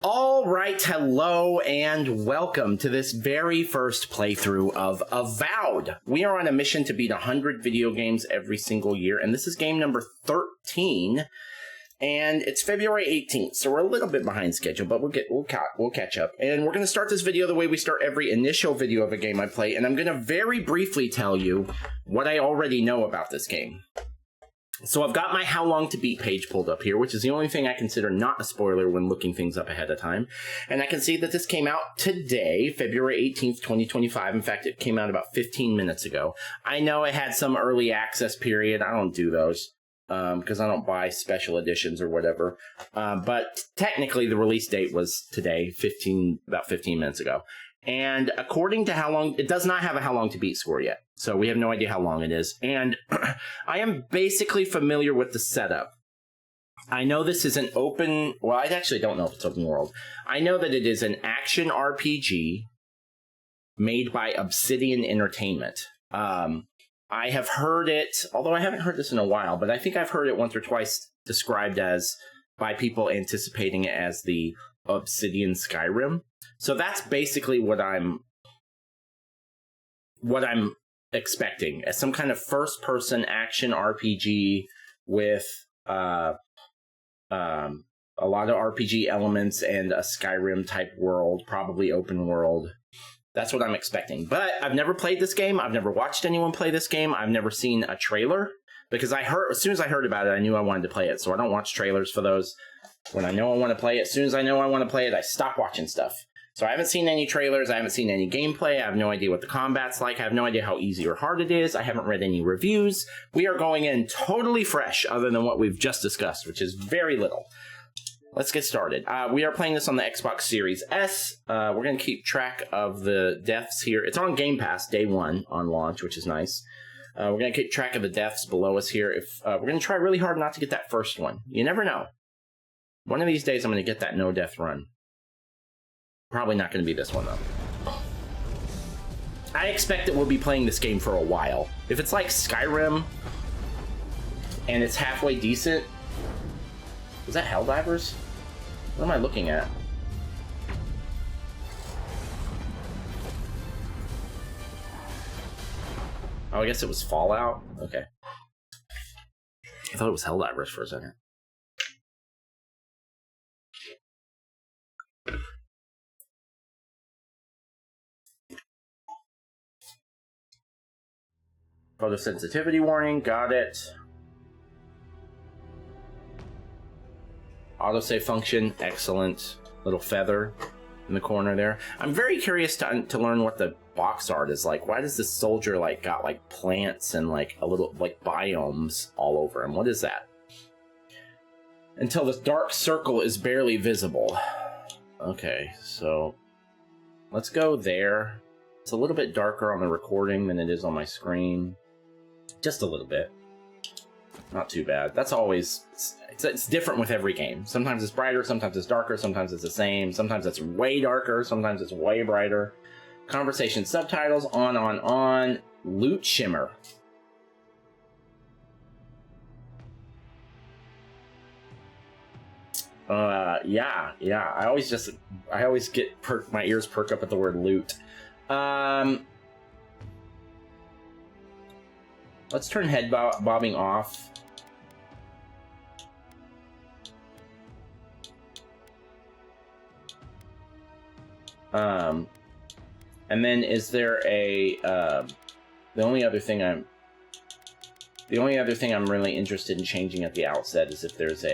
All right, hello and welcome to this very first playthrough of AVOWED. We are on a mission to beat 100 video games every single year, and this is game number 13, and it's February 18th, so we're a little bit behind schedule, but we'll catch up. And we're going to start this video the way we start every initial video of a game I play, and I'm going to very briefly tell you what I already know about this game. So I've got my How Long to Beat page pulled up here, which is the only thing I consider not a spoiler when looking things up ahead of time. And I can see that this came out today, February 18th, 2025. In fact, it came out about 15 minutes ago. I know it had some early access period. I don't do those because I don't buy special editions or whatever. But technically, the release date was today, about 15 minutes ago. And according to How Long, it does not have a How Long to Beat score yet. So we have no idea how long it is. And I am basically familiar with the setup. I know this is an open, well, I actually don't know if it's open world. I know that it is an action RPG made by Obsidian Entertainment. I have heard it, although I haven't heard this in a while, but I think I've heard it once or twice described as, by people anticipating it as the Obsidian Skyrim. So that's basically what I'm expecting, as some kind of first-person action RPG with a lot of RPG elements and a Skyrim-type world, probably open world. That's what I'm expecting. But I've never played this game. I've never watched anyone play this game. I've never seen a trailer, because as soon as I heard about it, I knew I wanted to play it. So I don't watch trailers for those. When I know I want to play it, as soon as I know I want to play it, I stop watching stuff. So I haven't seen any trailers, I haven't seen any gameplay, I have no idea what the combat's like, I have no idea how easy or hard it is, I haven't read any reviews. We are going in totally fresh, other than what we've just discussed, which is very little. Let's get started. We are playing this on the Xbox Series S. We're going to keep track of the deaths here. It's on Game Pass, day one on launch, which is nice. We're going to keep track of the deaths below us here. We're going to try really hard not to get that first one. You never know. One of these days I'm going to get that no-death run. Probably not going to be this one, though. I expect that we'll be playing this game for a while. If it's like Skyrim, and it's halfway decent... Is that Helldivers? What am I looking at? Oh, I guess it was Fallout? Okay. I thought it was Helldivers for a second. Photosensitivity warning, got it. Autosave function, excellent. Little feather in the corner there. I'm very curious to learn what the box art is like. Why does this soldier got plants and a little biomes all over him? What is that? Until the dark circle is barely visible. Okay, so let's go there. It's a little bit darker on the recording than it is on my screen. Just a little bit. Not too bad. That's always... It's different with every game. Sometimes it's brighter, sometimes it's darker, sometimes it's the same, sometimes it's way darker, sometimes it's way brighter. Conversation subtitles, on. Loot shimmer. Yeah. I always get my ears perk up at the word loot. Let's turn head bobbing off. And then is there a the only other thing I'm really interested in changing at the outset is if there's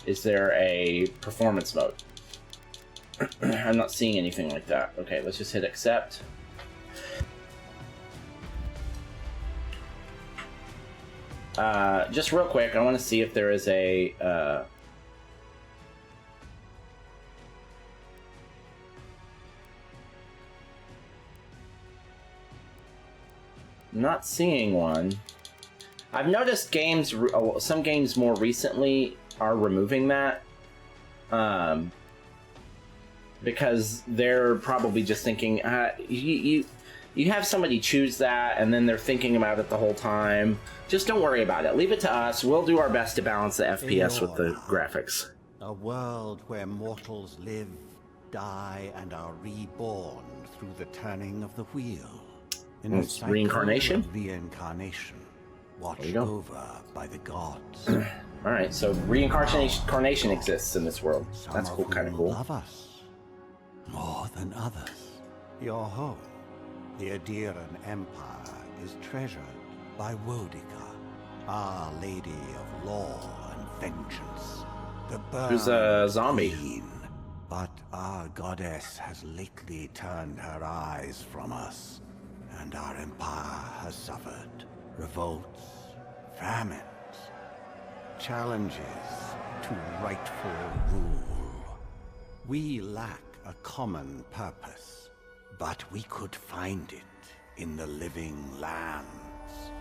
is there a performance mode? I'm not seeing anything like that. Okay, let's just hit accept. Just real quick, I want to see if there is a not seeing one. I've noticed some games more recently are removing that because they're probably just thinking You have somebody choose that, and then they're thinking about it the whole time. Just don't worry about it. Leave it to us. We'll do our best to balance the FPS with the graphics. A world where mortals live, die, and are reborn through the turning of the wheel. In a cycle reincarnation? of reincarnation, watched over by the gods. Alright, so reincarnation exists in this world. That's cool, kind of cool. Love us more than others. Your home, the Adiran Empire, is treasured by Wodica, Our Lady of Law and Vengeance. The Who's a zombie? Queen. But our goddess has lately turned her eyes from us, and our empire has suffered revolts, famines, challenges to rightful rule. We lack a common purpose, but we could find it in the living lands,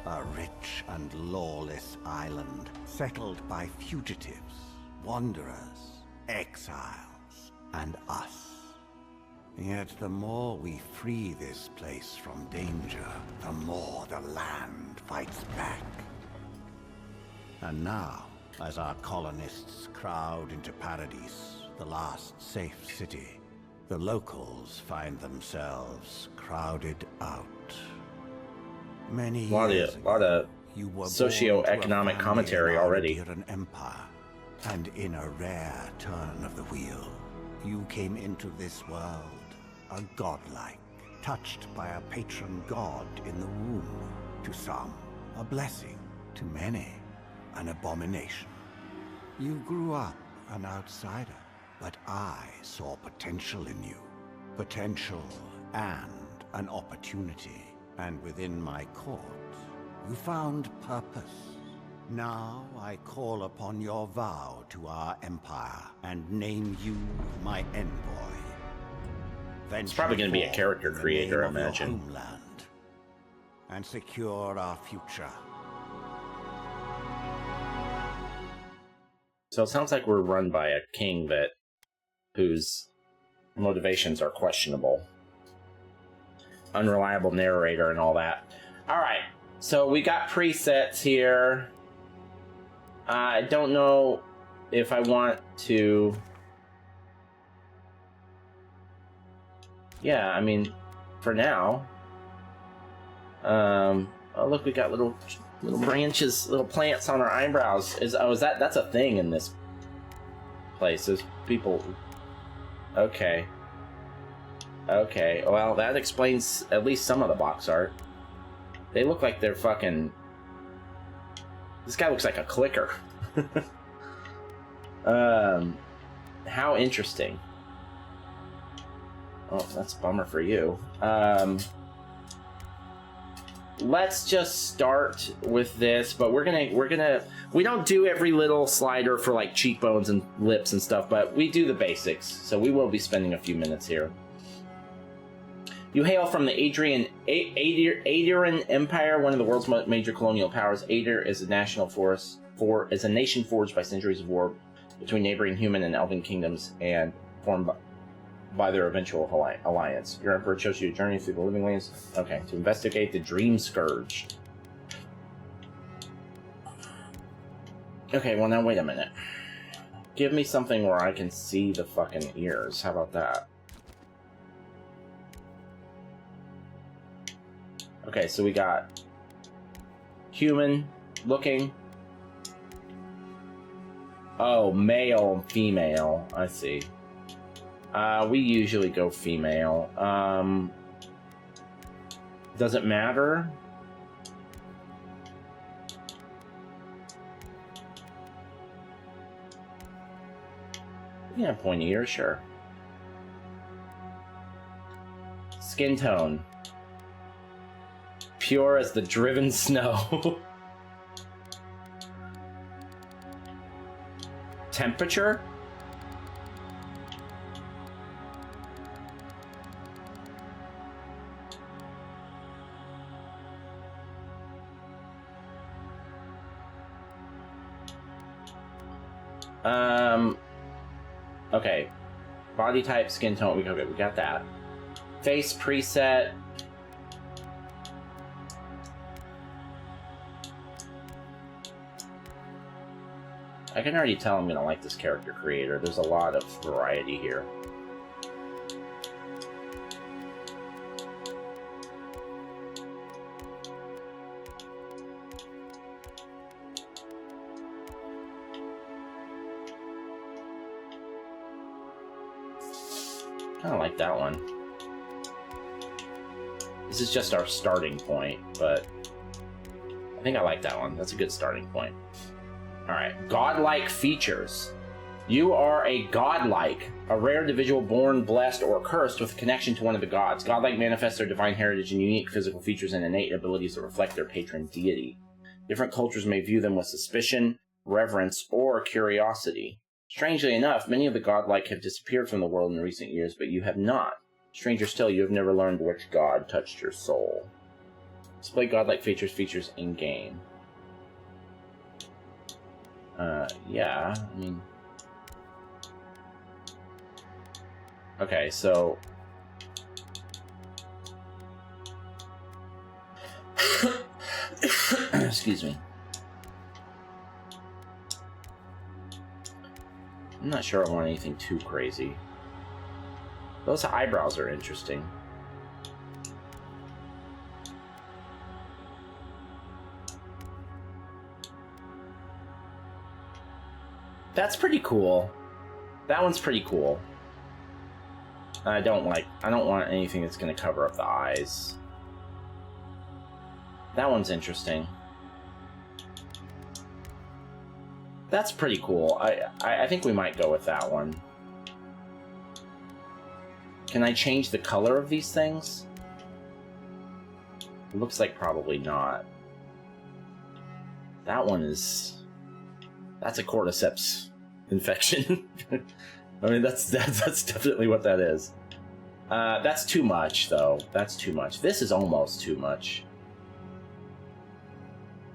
a rich and lawless island settled by fugitives, wanderers, exiles, and us. Yet the more we free this place from danger, the more the land fights back. And now, as our colonists crowd into Paradise, the last safe city, the locals find themselves crowded out. Many years ago, lot of you were socio-economic commentary already. An empire, and in a rare turn of the wheel, you came into this world a godlike, touched by a patron god in the womb. To some, a blessing. To many, an abomination. You grew up an outsider, but I saw potential in you. Potential and an opportunity. And within my court, you found purpose. Now I call upon your vow to our empire and name you my envoy. It's probably going to be a character creator, I imagine. Homeland, and secure our future. So it sounds like we're run by a king whose motivations are questionable. Unreliable narrator and all that. Alright, so we got presets here. I don't know if I want to... Yeah, I mean, for now. Oh look, we got little branches, little plants on our eyebrows. That's a thing in this place. There's people. Okay. Okay. Well, that explains at least some of the box art. They look like they're fucking. This guy looks like a clicker. How interesting. Oh, that's a bummer for you. Let's just start with this, but we don't do every little slider for like cheekbones and lips and stuff, but we do the basics, so we will be spending a few minutes here. You hail from the Adiran Empire, one of the world's major colonial powers. Adir is a nation forged by centuries of war between neighboring human and elven kingdoms and formed by their eventual alliance. Your emperor chose you to journey through the living lands. Okay, to investigate the Dream Scourge. Okay, well now wait a minute. Give me something where I can see the fucking ears. How about that? Okay, so we got human looking. Oh, male and female. I see. We usually go female. Does it matter? Yeah, pointy ears, sure. Skin tone. Pure as the driven snow. Temperature? Okay. Body type, skin tone. Okay, we got that. Face preset. I can already tell I'm going to like this character creator. There's a lot of variety here. Kind of like that one. This is just our starting point, but I think I like that one. That's a good starting point. Alright, godlike features. You are a godlike, a rare individual born, blessed, or cursed with a connection to one of the gods. Godlike manifests their divine heritage in unique physical features and innate abilities that reflect their patron deity. Different cultures may view them with suspicion, reverence, or curiosity. Strangely enough, many of the godlike have disappeared from the world in recent years, but you have not. Stranger still, you have never learned which god touched your soul. Display godlike features in-game. Yeah, I mean... Okay, so... Excuse me. I'm not sure I want anything too crazy. Those eyebrows are interesting. That's pretty cool. That one's pretty cool. I don't want anything that's going to cover up the eyes. That one's interesting. That's pretty cool. I think we might go with that one. Can I change the color of these things? It looks like probably not. That one is... That's a cordyceps infection. I mean, that's definitely what that is. That's too much, though. That's too much. This is almost too much.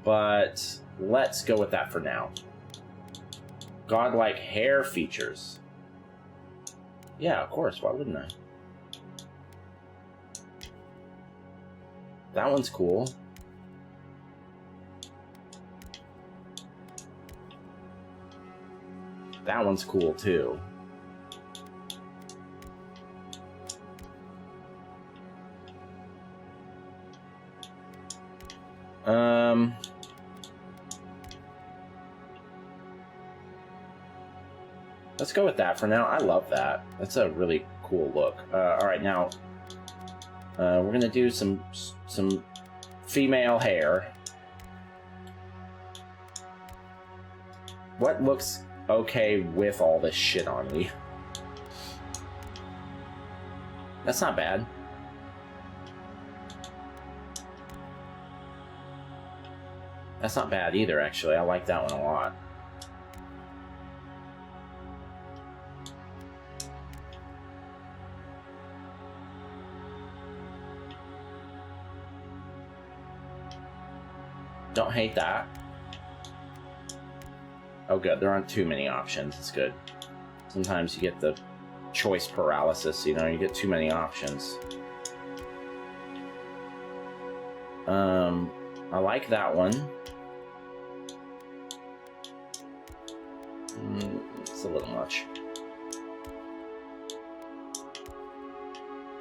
But let's go with that for now. Godlike hair features. Yeah, of course. Why wouldn't I? That one's cool. That one's cool, too. Let's go with that for now. I love that. That's a really cool look. Alright, now... we're gonna do some female hair. What looks okay with all this shit on me? That's not bad. That's not bad either, actually. I like that one a lot. Don't hate that. Oh good, there aren't too many options. It's good. Sometimes you get the choice paralysis, you know, you get too many options. I like that one. It's a little much.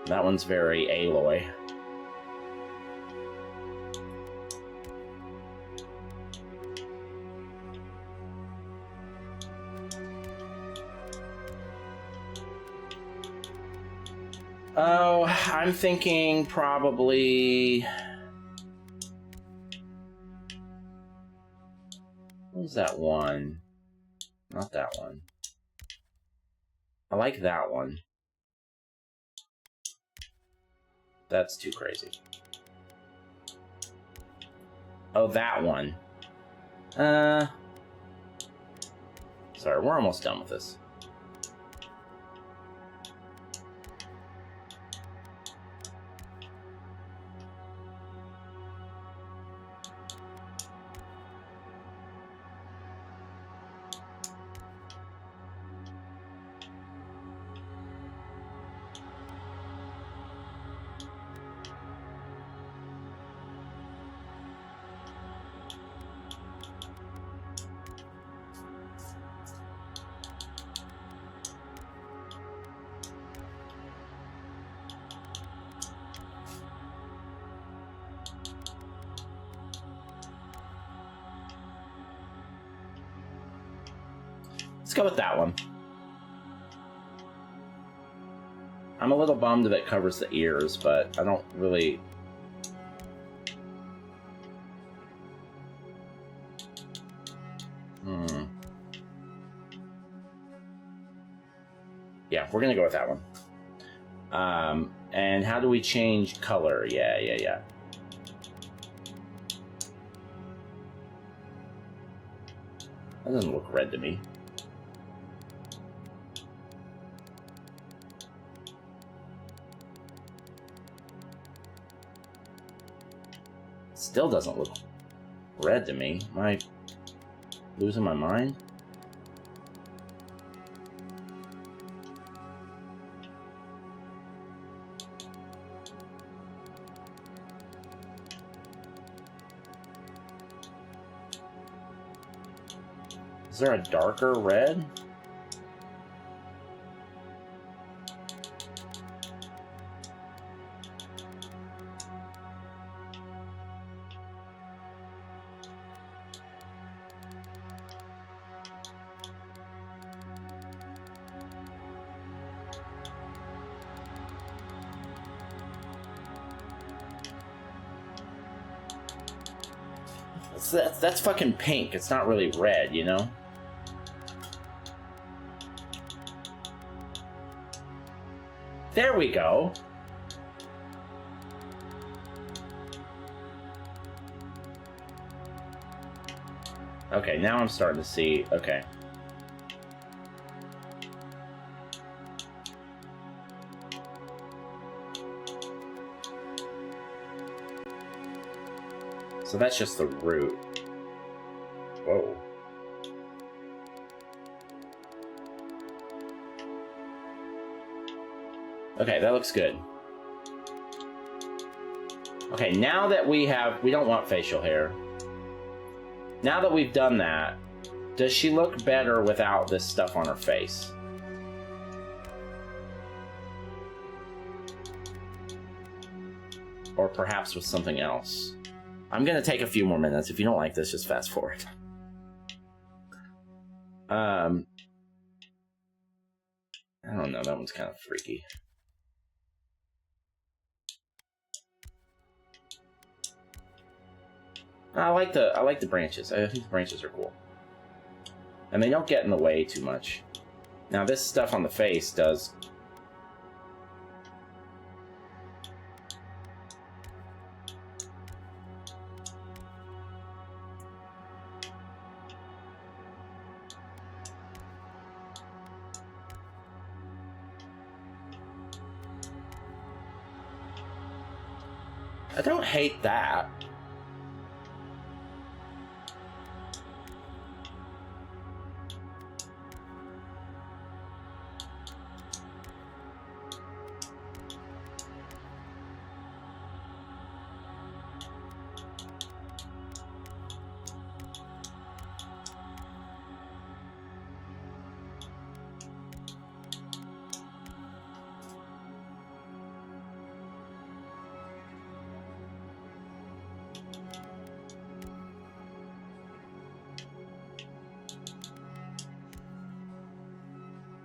That one's very Aloy. Oh, I'm thinking probably... What was that one? Not that one. I like that one. That's too crazy. Oh, that one. Sorry, we're almost done with this. Let's go with that one. I'm a little bummed that it covers the ears, but I don't really... Yeah, we're gonna go with that one. And how do we change color? Yeah. That doesn't look red to me. Still doesn't look red to me. Am I losing my mind? Is there a darker red? That's fucking pink. It's not really red, you know? There we go. Okay, now I'm starting to see. Okay. So that's just the root. Whoa. Okay, that looks good. Okay, now that we don't want facial hair. Now that we've done that, does she look better without this stuff on her face? Or perhaps with something else? I'm gonna take a few more minutes. If you don't like this, just fast forward. I don't know, that one's kind of freaky. I like the branches. I think the branches are cool. And they don't get in the way too much. Now this stuff on the face does... I don't hate that.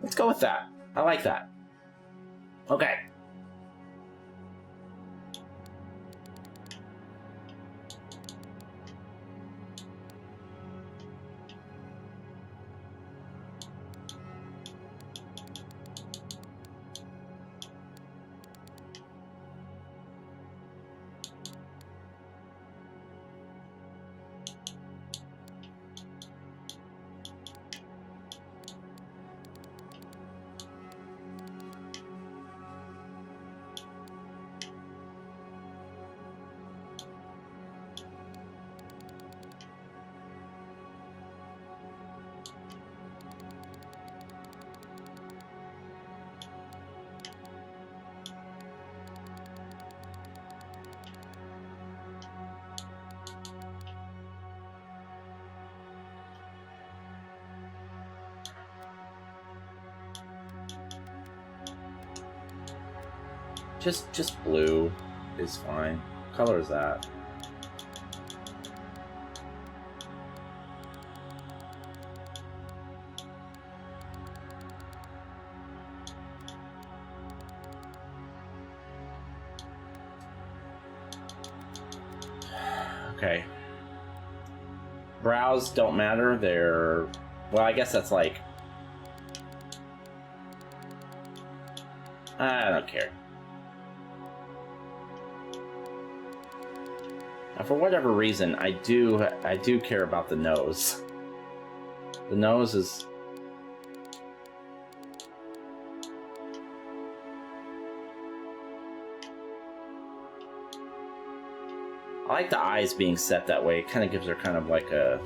Let's go with that. I like that. Okay. Just blue is fine. What color is that? Okay. Brows don't matter. They're... Well, I guess that's like... I don't care. Now, for whatever reason, I do care about the nose. The nose is... I like the eyes being set that way. It kind of gives her kind of like a...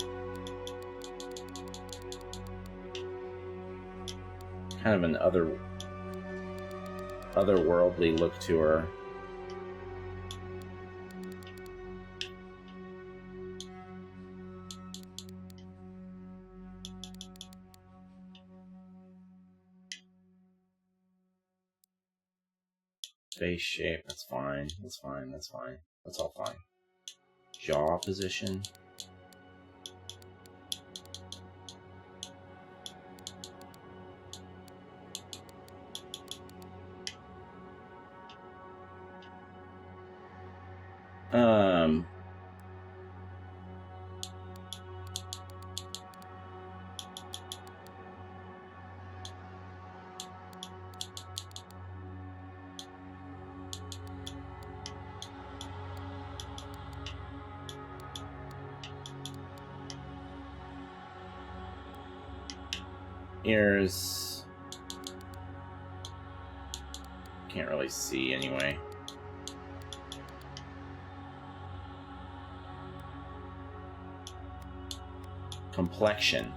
kind of an otherworldly look to her. Face shape, that's fine. That's fine, that's fine. That's all fine. Jaw position. Ears. Can't really see anyway. Complexion.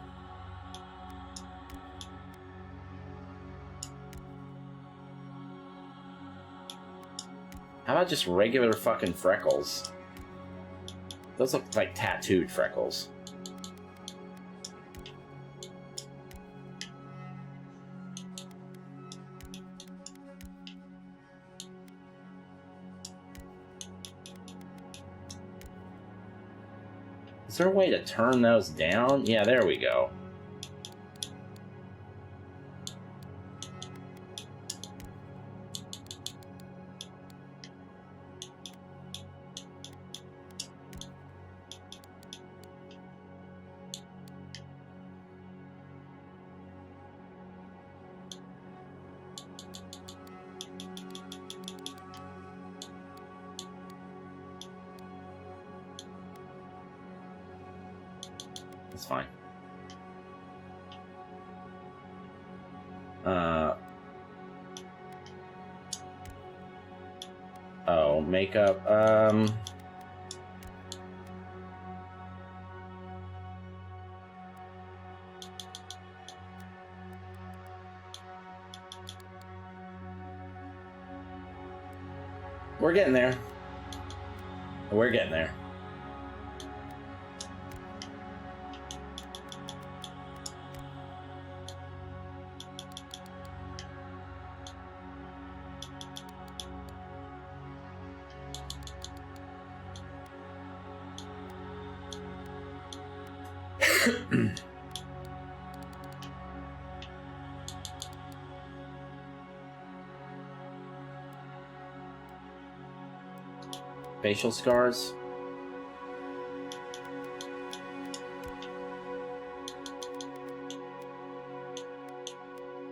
How about just regular fucking freckles? Those look like tattooed freckles. Is there a way to turn those down? Yeah, there we go. That's fine. Oh, makeup. We're getting there. We're getting there. Facial scars.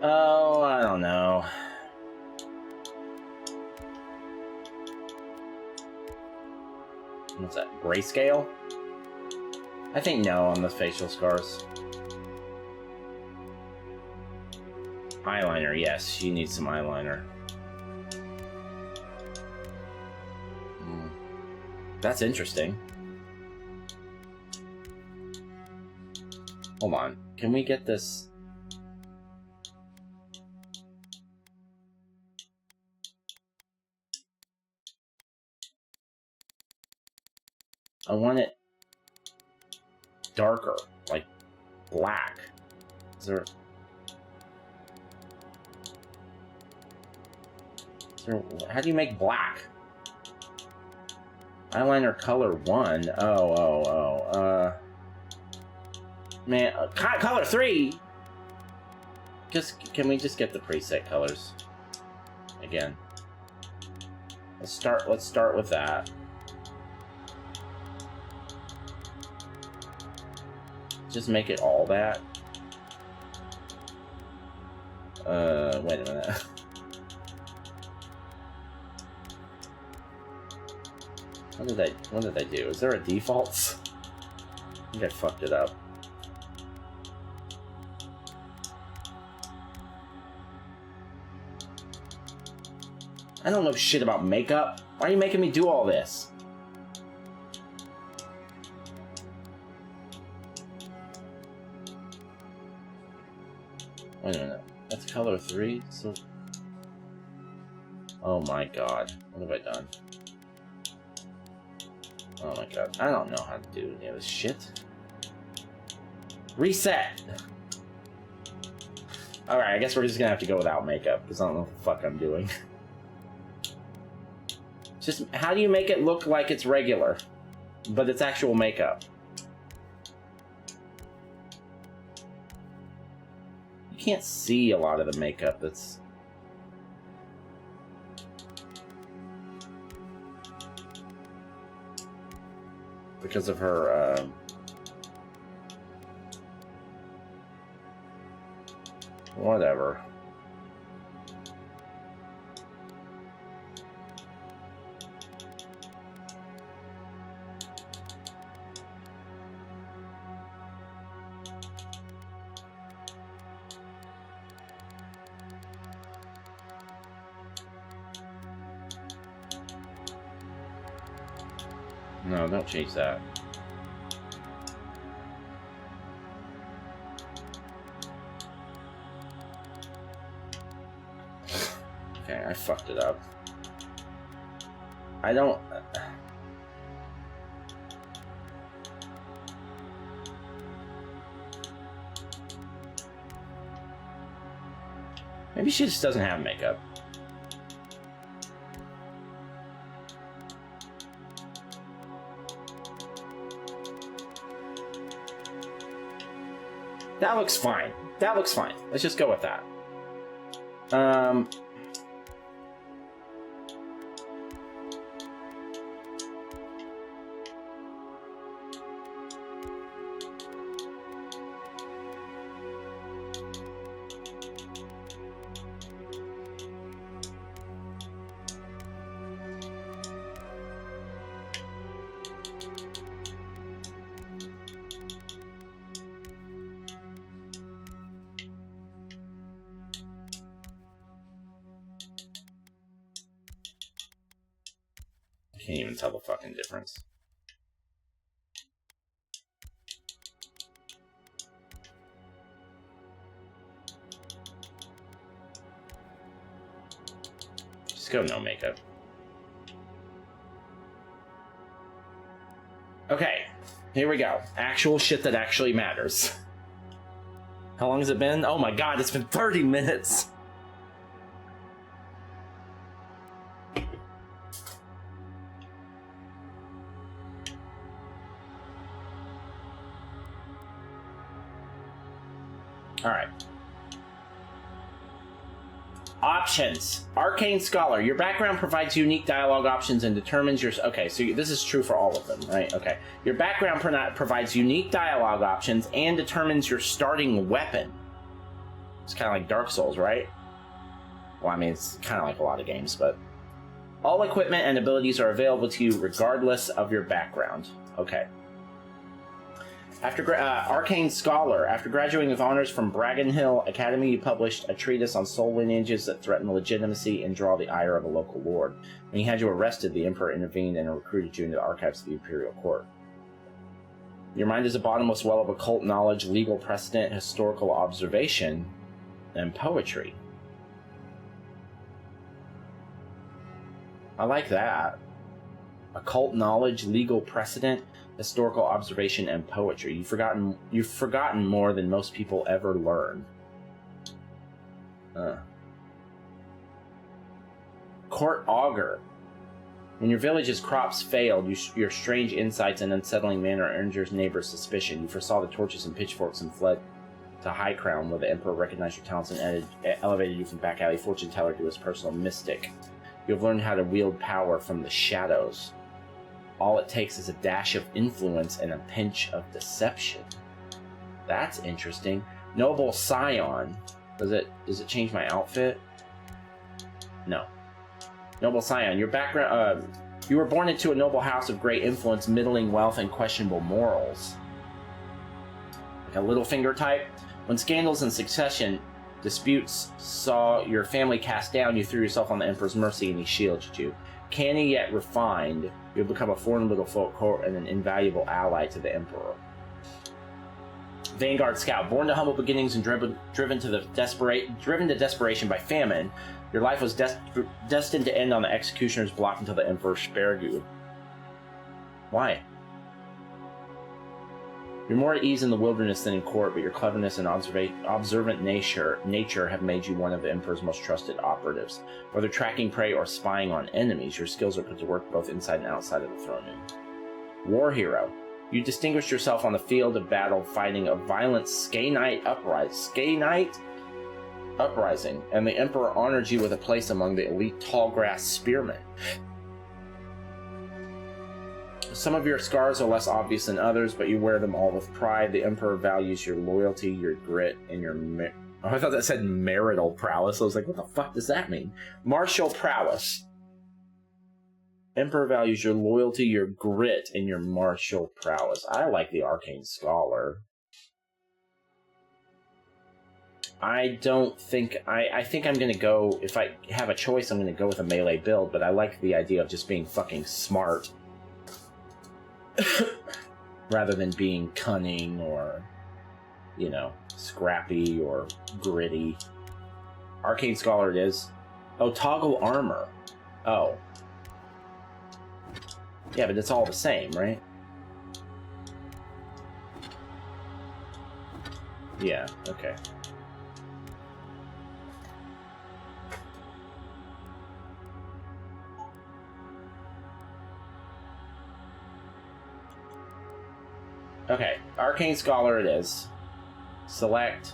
Oh, I don't know. What's that? Grayscale? I think no on the facial scars. Eyeliner, yes, she needs some eyeliner. That's interesting. Hold on. Can we get this? I want it darker, like black. Is there... How do you make black? Eyeliner color 1. Man, color 3. Can we just get the preset colors again? Let's start with that. Just make it all that. Wait a minute. What did I do? Is there a defaults? I think I fucked it up. I don't know shit about makeup. Why are you making me do all this? Wait a minute. That's color 3? So... Oh my god. What have I done? Oh my god. I don't know how to do any of this shit. Reset! Alright, I guess we're just gonna have to go without makeup, because I don't know what the fuck I'm doing. Just, how do you make it look like it's regular, but it's actual makeup? You can't see a lot of the makeup that's... because of her, whatever. No, don't change that. Okay, I fucked it up. I don't... Maybe she just doesn't have makeup. That looks fine. That looks fine. Let's just go with that. Can't even tell the fucking difference. Just go no makeup. Okay, here we go. Actual shit that actually matters. How long has it been? Oh my god, it's been 30 minutes! Alright. Options. Arcane Scholar. Your background provides unique dialogue options and determines your... Okay, so this is true for all of them, right? Okay. Your background provides unique dialogue options and determines your starting weapon. It's kind of like Dark Souls, right? Well, I mean, it's kind of like a lot of games, but... All equipment and abilities are available to you regardless of your background. Okay. Arcane Scholar. After graduating with honors from Bragan Hill Academy, you published a treatise on soul lineages that threaten the legitimacy and draw the ire of a local lord. When he had you arrested, the Emperor intervened and recruited you into the archives of the Imperial Court. Your mind is a bottomless well of occult knowledge, legal precedent, historical observation, and poetry. I like that. Occult knowledge, legal precedent, historical observation, and poetry. You've forgotten more than most people ever learn. Court Augur. When your village's crops failed, your strange insights and unsettling manner earned your neighbor's suspicion. You foresaw the torches and pitchforks and fled to High Crown, where the Emperor recognized your talents and elevated you from back alley fortune teller to his personal mystic. You have learned how to wield power from the shadows. All it takes is a dash of influence and a pinch of deception. That's interesting. Noble Scion. Does it change my outfit? No. Noble Scion. Your background. You were born into a noble house of great influence, middling wealth, and questionable morals. Like a Littlefinger type. When scandals and succession disputes saw your family cast down, you threw yourself on the Emperor's mercy and he shielded you. Canny yet refined, you'll become a formidable foe and an invaluable ally to the Emperor. Vanguard Scout. Born to humble beginnings and driven to desperation by famine, your life was destined to end on the executioner's block until the Emperor spared you. Why? You're more at ease in the wilderness than in court, but your cleverness and observant nature have made you one of the Emperor's most trusted operatives. Whether tracking prey or spying on enemies, your skills are put to work both inside and outside of the throne room. War Hero. You distinguished yourself on the field of battle fighting a violent Skaenite uprising, and the Emperor honored you with a place among the elite tallgrass spearmen. Some of your scars are less obvious than others, but you wear them all with pride. The Emperor values your loyalty, your grit, and your... Oh, I thought that said marital prowess. I was like, what the fuck does that mean? Martial prowess. Emperor values your loyalty, your grit, and your martial prowess. I like the Arcane Scholar. I don't think... I think I'm gonna go... If I have a choice, I'm gonna go with a melee build, but I like the idea of just being fucking smart. Rather than being cunning or, you know, scrappy or gritty. Arcane Scholar it is. Oh, toggle armor. Oh. Yeah, but it's all the same, right? Yeah, okay. Okay, Arcane Scholar it is. Select.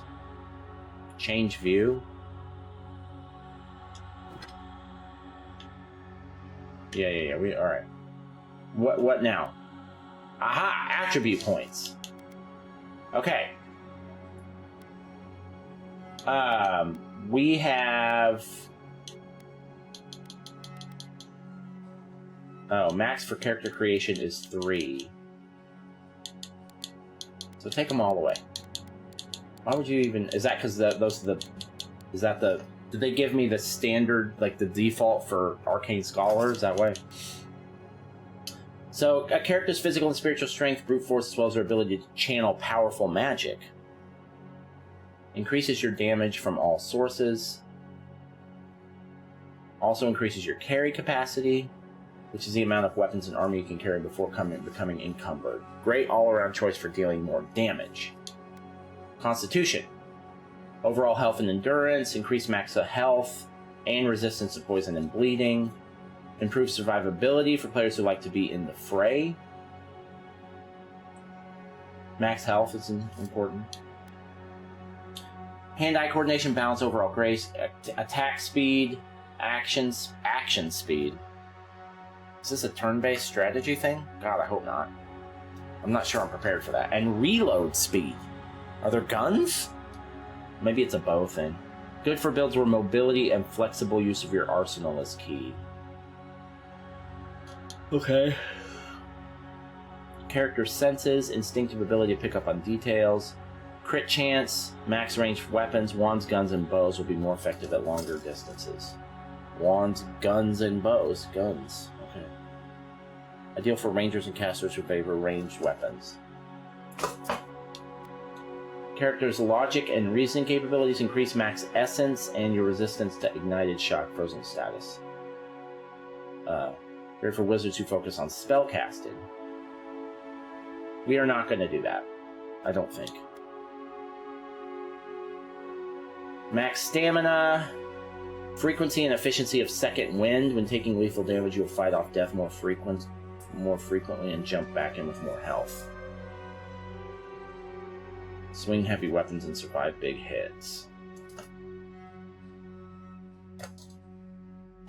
Change view. Yeah, alright. What now? Aha! Attribute points. Okay. We have... Oh, max for character creation is 3. So take them all away. Why would you even... Is that because those are the... Is that the... Did they give me the standard, like the default for Arcane Scholar? Is that way? So, a character's physical and spiritual strength, brute force, as well as their ability to channel powerful magic. Increases your damage from all sources. Also increases your carry capacity, which is the amount of weapons and armor you can carry before becoming encumbered. Great all-around choice for dealing more damage. Constitution. Overall health and endurance, increased max health, and resistance to poison and bleeding. Improved survivability for players who like to be in the fray. Max health is important. Hand-eye coordination, balance, overall grace, attack speed, action speed. Is this a turn-based strategy thing? God, I hope not. I'm not sure I'm prepared for that. And reload speed. Are there guns? Maybe it's a bow thing. Good for builds where mobility and flexible use of your arsenal is key. Okay. Character senses, instinctive ability to pick up on details. Crit chance, max range weapons, wands, guns, and bows will be more effective at longer distances. Wands, guns, and bows. Guns. Okay. Ideal for rangers and casters who favor ranged weapons. Character's logic and reasoning capabilities increase max essence and your resistance to ignited shock frozen status. Great for wizards who focus on spellcasting. We are not going to do that. I don't think. Max stamina. Frequency and efficiency of second wind. When taking lethal damage, you'll fight off death more frequently and jump back in with more health. Swing heavy weapons and survive big hits.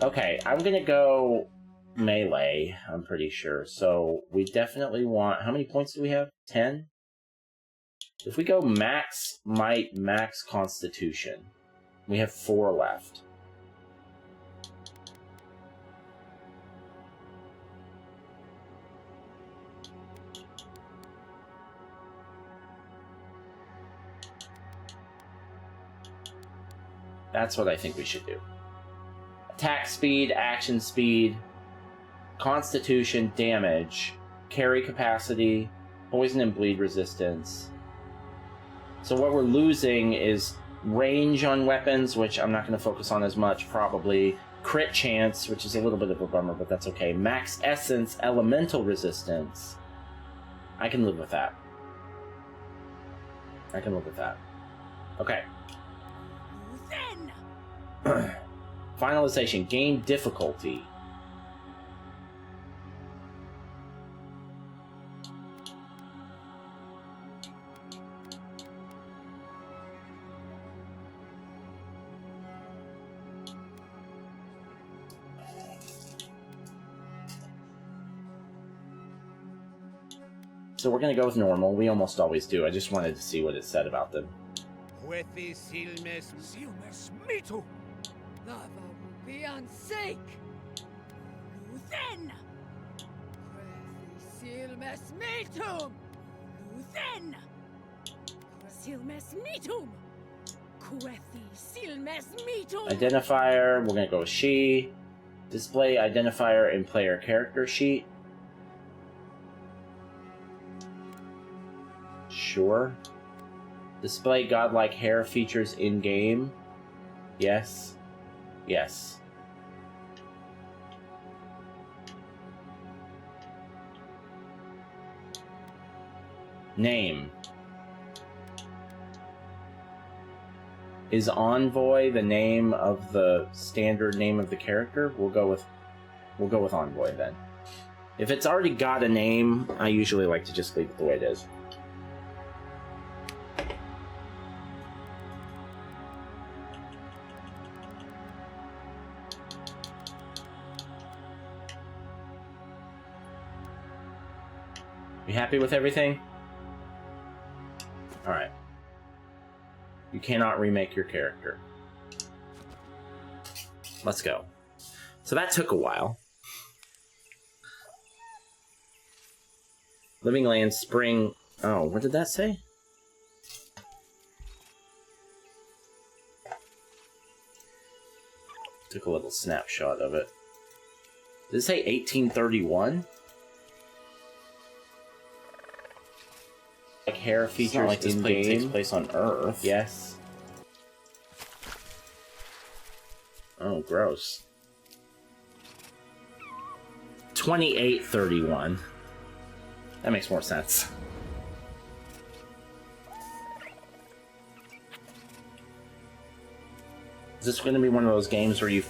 Okay, I'm gonna go melee, I'm pretty sure. So we definitely want... How many points do we have? 10? If we go max might, max constitution, we have 4 left. That's what I think we should do. Attack speed, action speed, constitution, damage, carry capacity, poison and bleed resistance. So what we're losing is range on weapons, which I'm not going to focus on as much, probably. Crit chance, which is a little bit of a bummer, but that's okay. Max essence, elemental resistance. I can live with that. I can live with that. Okay. Finalization. Game difficulty. So we're going to go with normal. We almost always do. I just wanted to see what it said about them. Identifier, we're going to go with she. Display identifier in player character sheet. Sure. Display godlike hair features in-game. Yes. Yes. Name. Is Envoy the name of the standard name of the character? We'll go with Envoy then. If it's already got a name, I usually like to just leave it the way it is. You happy with everything? Alright. You cannot remake your character. Let's go. So that took a while. Living Land Spring... Oh, what did that say? Took a little snapshot of it. Did it say 1831? Like hair features like this play takes place on Earth. Yes. Oh, gross. 2831. That makes more sense. Is this going to be one of those games where you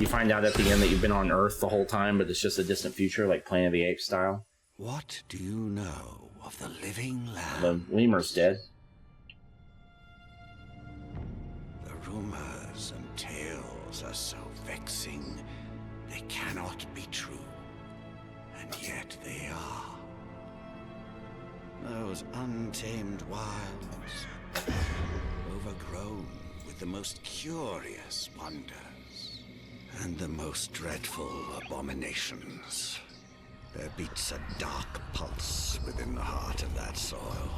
find out at the end that you've been on Earth the whole time, but it's just a distant future, like Planet of the Apes style? What do you know of the living land? The lemur's dead. The rumors and tales are so vexing, they cannot be true. And yet they are. Those untamed wilds, overgrown with the most curious wonders and the most dreadful abominations. There beats a dark pulse within the heart of that soil.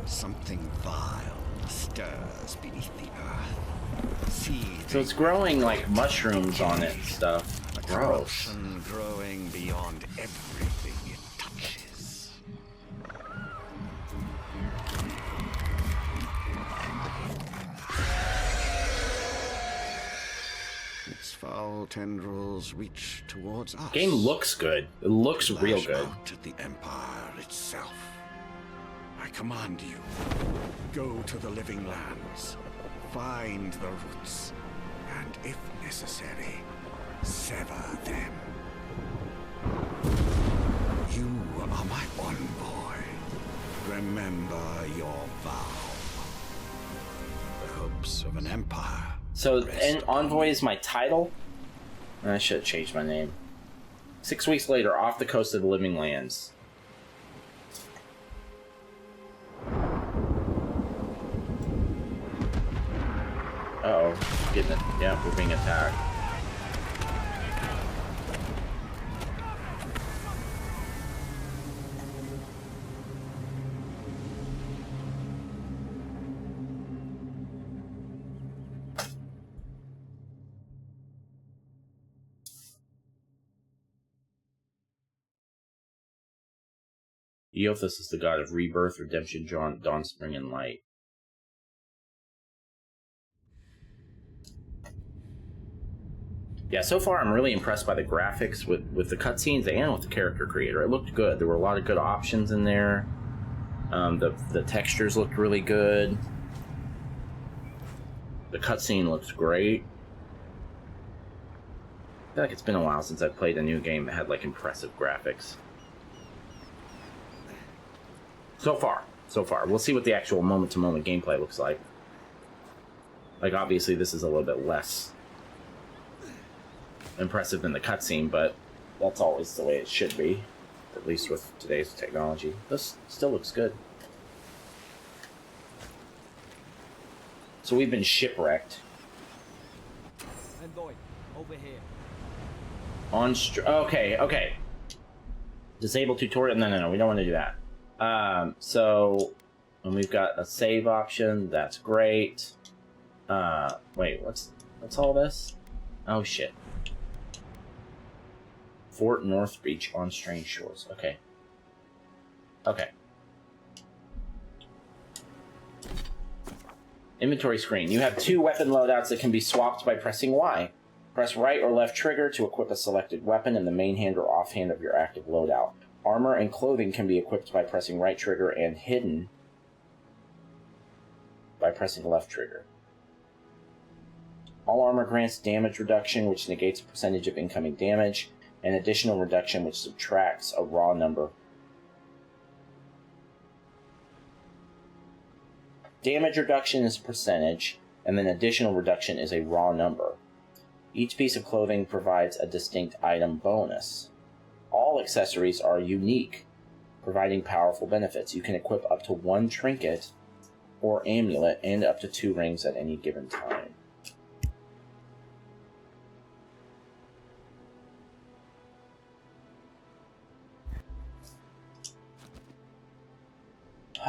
Something vile stirs beneath the earth. So it's growing like mushrooms on it and stuff. Gross. Corruption growing beyond everything it touches. Its foul tendrils reach towards us. Game looks good. It looks real good. Out at the Empire itself. I command you, go to the living lands, find the roots, and if necessary, sever them. You are my envoy. Remember your vow. The hopes of an empire. So, and Envoy is my title? I should have changed my name. 6 weeks later, off the coast of the Living Lands. Uh-oh. Getting it. Yeah, we're being attacked. Eothas is the god of rebirth, redemption, dawn, spring, and light. Yeah, so far I'm really impressed by the graphics with the cutscenes and with the character creator. It looked good. There were a lot of good options in there. The textures looked really good. The cutscene looks great. I feel like it's been a while since I've played a new game that had like impressive graphics. So far. We'll see what the actual moment-to-moment gameplay looks like. Like, obviously, this is a little bit less impressive than the cutscene, but that's always the way it should be. At least with today's technology. This still looks good. So we've been shipwrecked. Envoy, over here. Okay. Disable tutorial. No. We don't want to do that. So, and we've got a save option. That's great. Wait, what's all this? Oh shit. Fort North Beach on Strange Shores. Okay. Inventory screen. You have 2 weapon loadouts that can be swapped by pressing Y. Press right or left trigger to equip a selected weapon in the main hand or offhand of your active loadout. Armor and clothing can be equipped by pressing right trigger and hidden by pressing left trigger. All armor grants damage reduction, which negates a percentage of incoming damage, and additional reduction, which subtracts a raw number. Damage reduction is a percentage, and then additional reduction is a raw number. Each piece of clothing provides a distinct item bonus. All accessories are unique, providing powerful benefits. You can equip up to 1 trinket or amulet and up to 2 rings at any given time.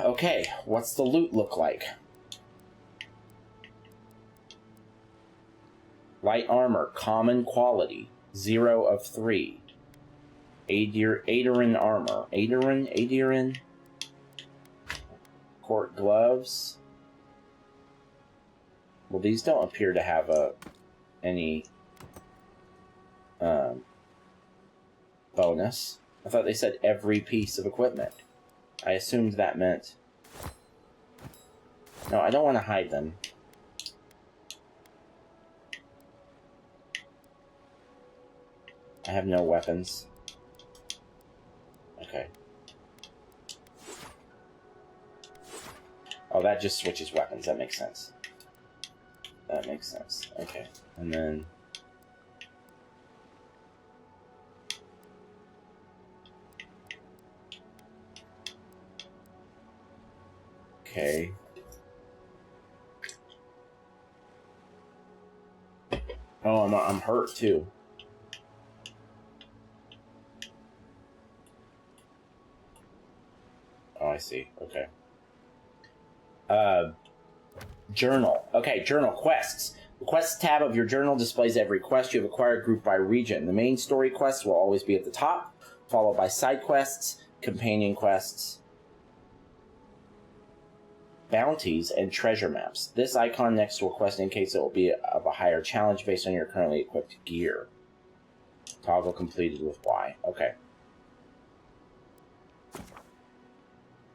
Okay, what's the loot look like? Light armor, common quality, 0 of 3. Aderin armor. Aderin? Court gloves. Well, these don't appear to have any bonus. I thought they said every piece of equipment. I assumed that meant... No, I don't want to hide them. I have no weapons. Okay. Oh, that just switches weapons. That makes sense. Okay. And then... Okay. Oh, I'm hurt too. Oh, I see. Okay. Journal. Okay, journal quests. The quests tab of your journal displays every quest you have acquired grouped by region. The main story quests will always be at the top, followed by side quests, companion quests, bounties, and treasure maps. This icon next to a quest indicates it will be of a higher challenge based on your currently equipped gear. Toggle completed with Y. Okay.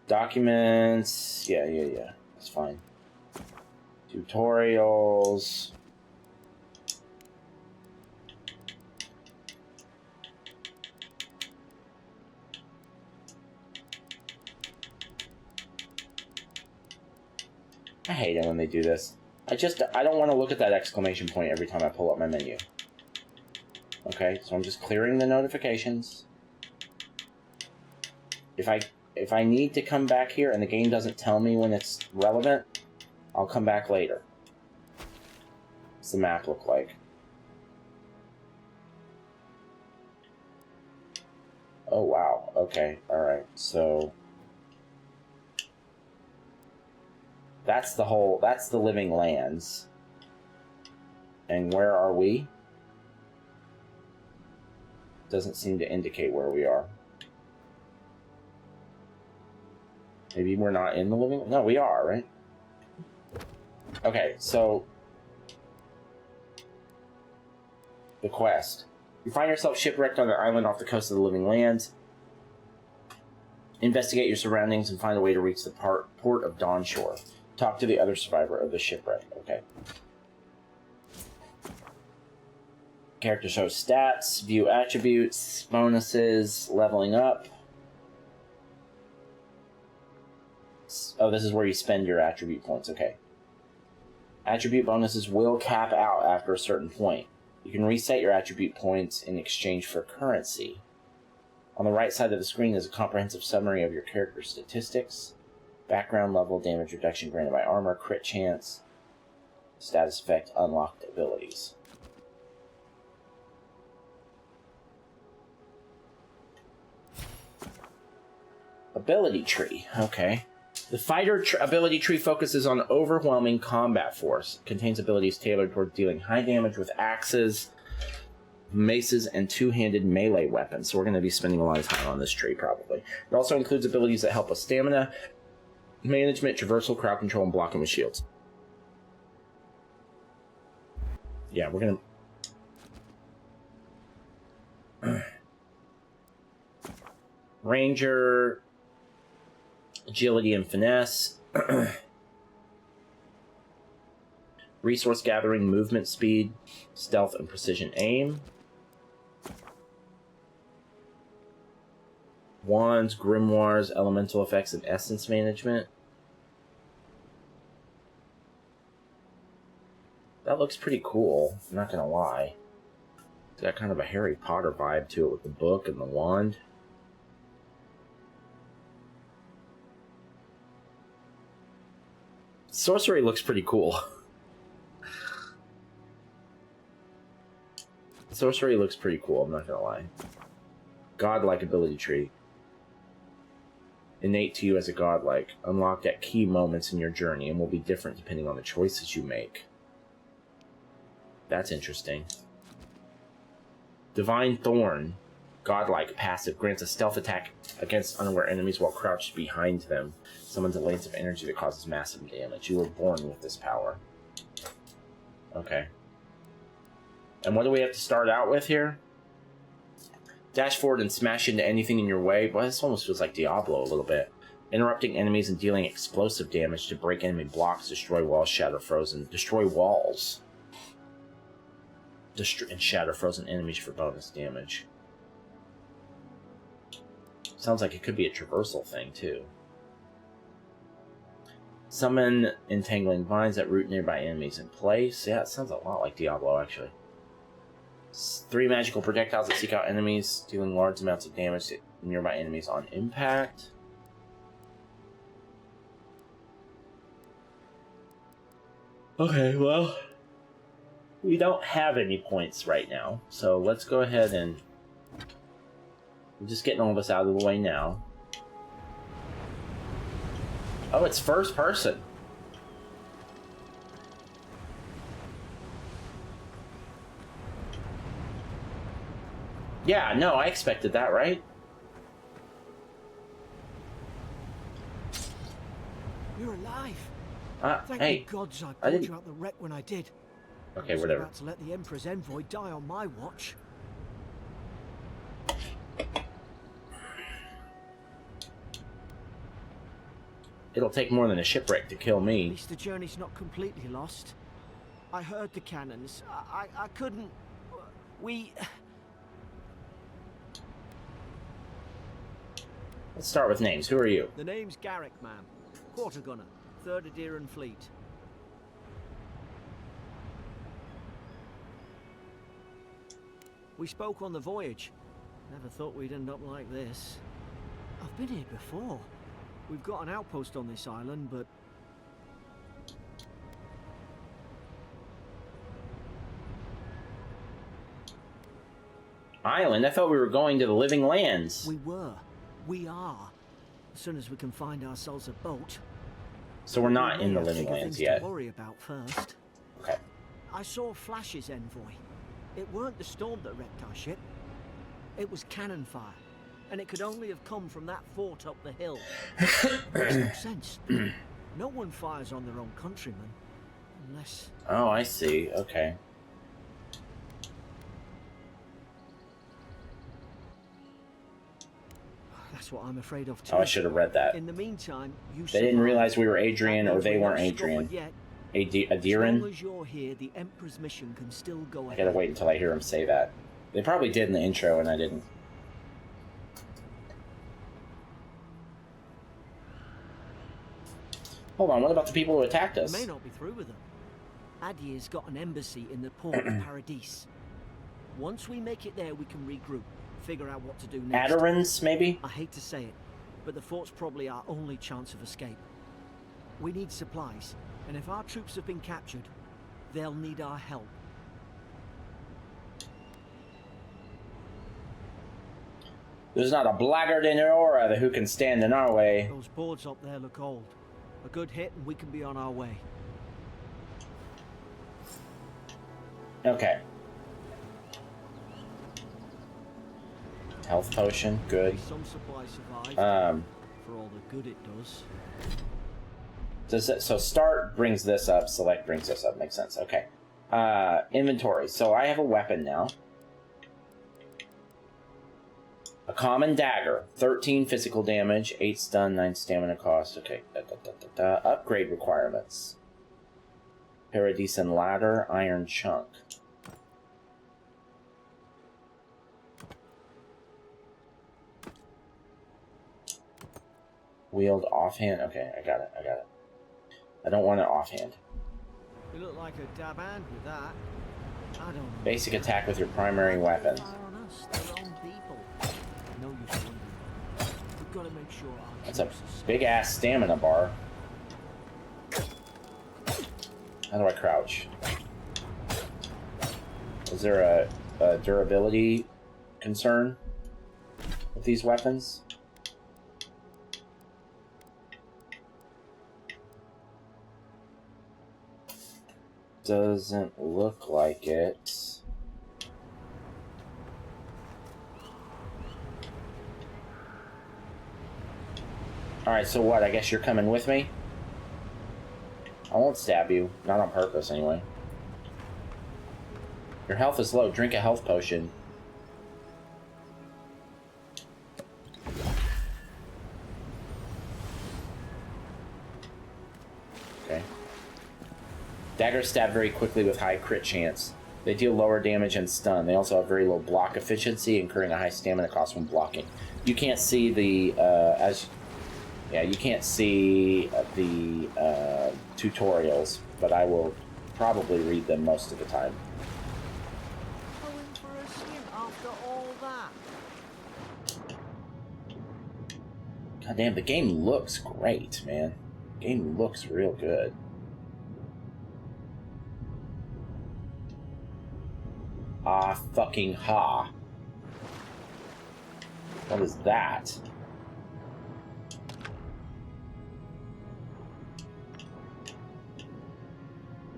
Documents. Yeah. That's fine. Tutorials. I hate it when they do this. I don't want to look at that exclamation point every time I pull up my menu. Okay, so I'm just clearing the notifications. If I need to come back here and the game doesn't tell me when it's relevant, I'll come back later. What's the map look like? Oh, wow. Okay. Alright. So... that's the living lands. And where are we? Doesn't seem to indicate where we are. Maybe we're not in the living... no, we are, right? Okay, so... the quest. You find yourself shipwrecked on an island off the coast of the living lands. Investigate your surroundings and find a way to reach the port of Dawnshore. Talk to the other survivor of the shipwreck. Okay. Character shows stats, view attributes, bonuses, leveling up. Oh, this is where you spend your attribute points. Okay. Attribute bonuses will cap out after a certain point. You can reset your attribute points in exchange for currency. On the right side of the screen is a comprehensive summary of your character's statistics. Background level, damage reduction granted by armor, crit chance, status effect, unlocked abilities. Ability tree. Okay. The fighter ability tree focuses on overwhelming combat force. It contains abilities tailored toward dealing high damage with axes, maces, and two-handed melee weapons. So we're going to be spending a lot of time on this tree, probably. It also includes abilities that help with stamina, management, traversal, crowd control, and blocking with shields. Yeah, we're going to... Ranger... agility and finesse, resource gathering, movement speed, stealth and precision aim, wands, grimoires, elemental effects, and essence management. That looks pretty cool, I'm not gonna lie. It's got kind of a Harry Potter vibe to it with the book and the wand. Sorcery looks pretty cool. Sorcery looks pretty cool, I'm not gonna lie. Godlike ability tree. Innate to you as a godlike. Unlocked at key moments in your journey and will be different depending on the choices you make. That's interesting. Divine Thorn. Godlike passive grants a stealth attack against unaware enemies while crouched behind them. Summons a lance of energy that causes massive damage. You were born with this power. Okay. And what do we have to start out with here? Dash forward and smash into anything in your way. Well, this almost feels like Diablo a little bit. Interrupting enemies and dealing explosive damage to break enemy blocks, destroy walls, shatter frozen. Destroy walls. And shatter frozen enemies for bonus damage. Sounds like it could be a traversal thing, too. Summon entangling vines that root nearby enemies in place. Yeah, it sounds a lot like Diablo, actually. 3 magical projectiles that seek out enemies, dealing large amounts of damage to nearby enemies on impact. Okay, well, we don't have any points right now, so let's go ahead and... I'm just getting all this out of the way now. Oh, it's first person. Yeah, no, I expected that, right? You're alive. Thank hey, the gods I pulled you out the wreck when I did. Okay, I was whatever. about to let the Emperor's envoy die on my watch. It'll take more than a shipwreck to kill At me. least the journey's not completely lost. I heard the cannons. I couldn't... We... Let's start with names. Who are you? The name's Garrick, ma'am. Quarter gunner, 3rd Adheran Fleet. We spoke on the voyage. Never thought we'd end up like this. I've been here before. We've got an outpost on this island, but... Island? I thought we were going to the living lands. We were. We are. As soon as we can find ourselves a boat. So we're not in the living Bigger lands things yet. to worry about first. Okay. I saw Flash's envoy. It weren't the storm that wrecked our ship. It was cannon fire. And it could only have come from that fort up the hill. Makes no sense. No one fires on their own countrymen. Unless... Oh, I see. Okay. That's what I'm afraid of too. Oh, I should have read that. In the meantime, you They didn't realize we were Adrian, or they weren't Adrian. Adrian. As Adiran? long as you're here, the Emperor's mission can still go I ahead. gotta wait until I hear him say that. They probably did in the intro, and I didn't. Hold on, what about the people who attacked us? We may not be through with them. Adir's got an embassy in the port of Paradise. Once we make it there, we can regroup, figure out what to do next. Adirans, maybe? I hate to say it, but the fort's probably our only chance of escape. We need supplies, and if our troops have been captured, they'll need our help. There's not a blackguard in Aurora who can stand in our way. Those boards up there look old. A good hit and we can be on our way. Okay. Health potion, good. Some supplies survive. For all the good it does. So start brings this up, select brings this up. Makes sense. Okay. Inventory. So I have a weapon now. A common dagger. 13 physical damage, 8 stun, 9 stamina cost. Okay. Upgrade requirements. Paradisian ladder, iron chunk. Wield offhand. Okay, I got it. I don't want it offhand. You look like a dab hand with that. I don't know. Basic attack with your primary weapon. Fire on us, their own people. No use wondering. We've got to make sure our That's a troops are safe. big ass stamina bar. How do I crouch? Is there a durability concern with these weapons? Doesn't look like it. Alright, so what? I guess you're coming with me? I won't stab you. Not on purpose, anyway. Your health is low. Drink a health potion. Okay. Daggers stab very quickly with high crit chance. They deal lower damage and stun. They also have very low block efficiency, incurring a high stamina cost when blocking. You can't see the you can't see the tutorials, but I will probably read them most of the time. Going for a swim after all that. God damn, the game looks great, man. The game looks real good. Ah, fucking ha. What is that?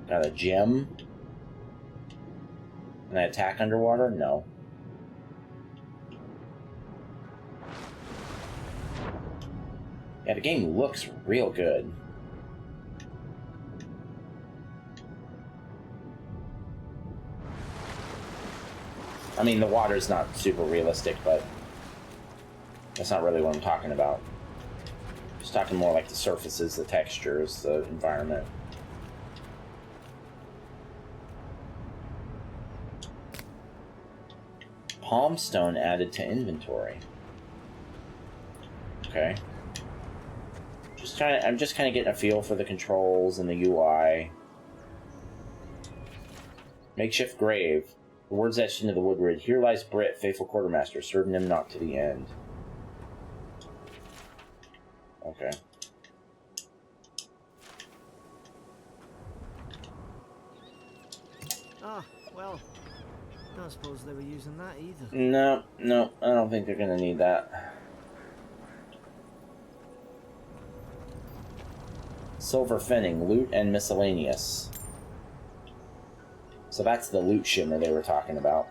Got a gem? Can I attack underwater? No. Yeah, the game looks real good. I mean, the water's not super realistic, but that's not really what I'm talking about. I'm just talking more like the surfaces, the textures, the environment. Palm stone added to inventory. Okay. I'm just kind of getting a feel for the controls and the UI. Makeshift grave. The words etched into the woodwork. Here lies Brit, faithful quartermaster, serving him not to the end. Okay. Ah, well, Don't suppose they were using that either. No, no, I don't think they're gonna need that. Silver finning, loot and miscellaneous. So that's the loot shimmer they were talking about.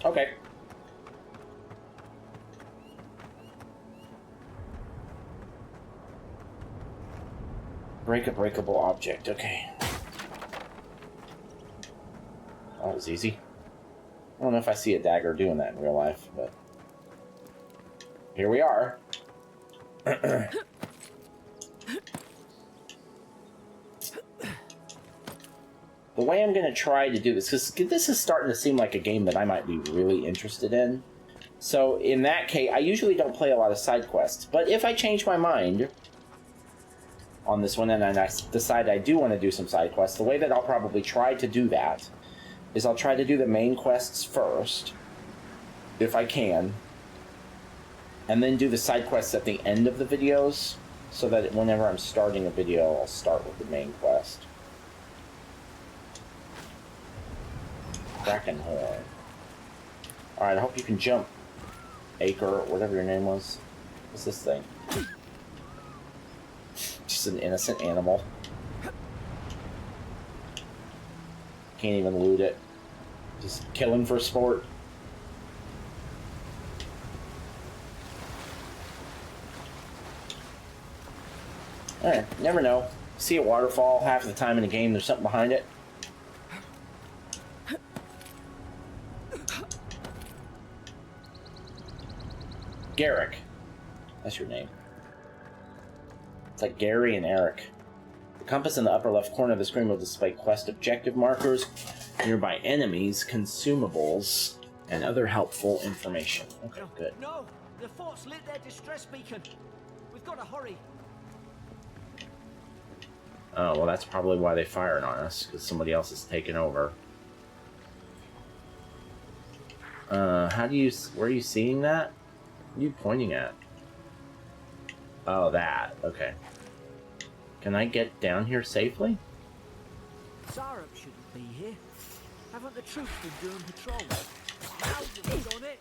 Okay. Break a breakable object. Okay. That was easy. I don't know if I see a dagger doing that in real life, but here we are. The way I'm going to try to do this, because this is starting to seem like a game that I might be really interested in. So in that case, I usually don't play a lot of side quests. But if I change my mind on this one and I decide I do want to do some side quests, the way that I'll probably try to do that is I'll try to do the main quests first, if I can, and then do the side quests at the end of the videos, so that whenever I'm starting a video, I'll start with the main quest. Kraken horn. Alright, I hope you can jump, Acre, whatever your name was. What's this thing? Just an innocent animal. Can't even loot it. Just killing for sport. Alright, never know. See a waterfall half the time in a game, there's something behind it. Garrick. That's your name. It's like Gary and Eric. The compass in the upper left corner of the screen will display quest objective markers, nearby enemies, consumables, and other helpful information. Okay, good. No! The fort's lit their distress beacon! We've got to hurry! Oh, well that's probably why they fired on us, because somebody else is taking over. How do you... Where are you seeing that? What are you pointing at? Oh, that. Okay. Can I get down here safely? Sarup shouldn't be here. Haven't the troops been doing patrol? Thousands on it!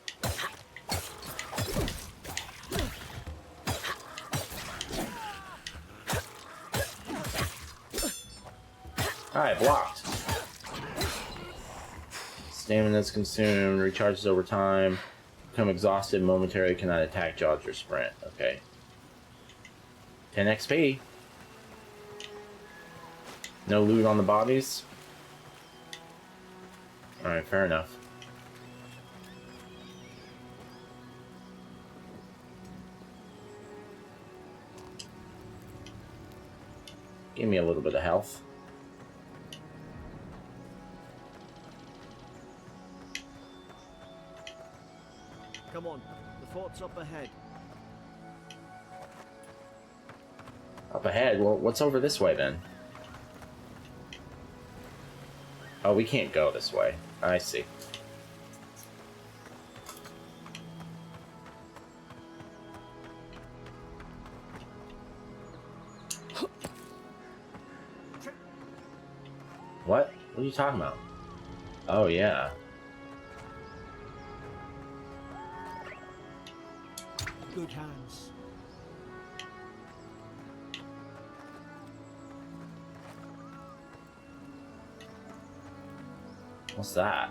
Alright, blocked. Stamina's consumed, recharges over time. Become exhausted momentarily, cannot attack, dodge, or sprint. Okay. 10 XP. No loot on the bodies. Alright, fair enough. Give me a little bit of health. Come on, the fort's up ahead. Up ahead? Well, what's over this way then? Oh, we can't go this way. I see. What? What are you talking about? Oh, yeah. Good hands. What's that?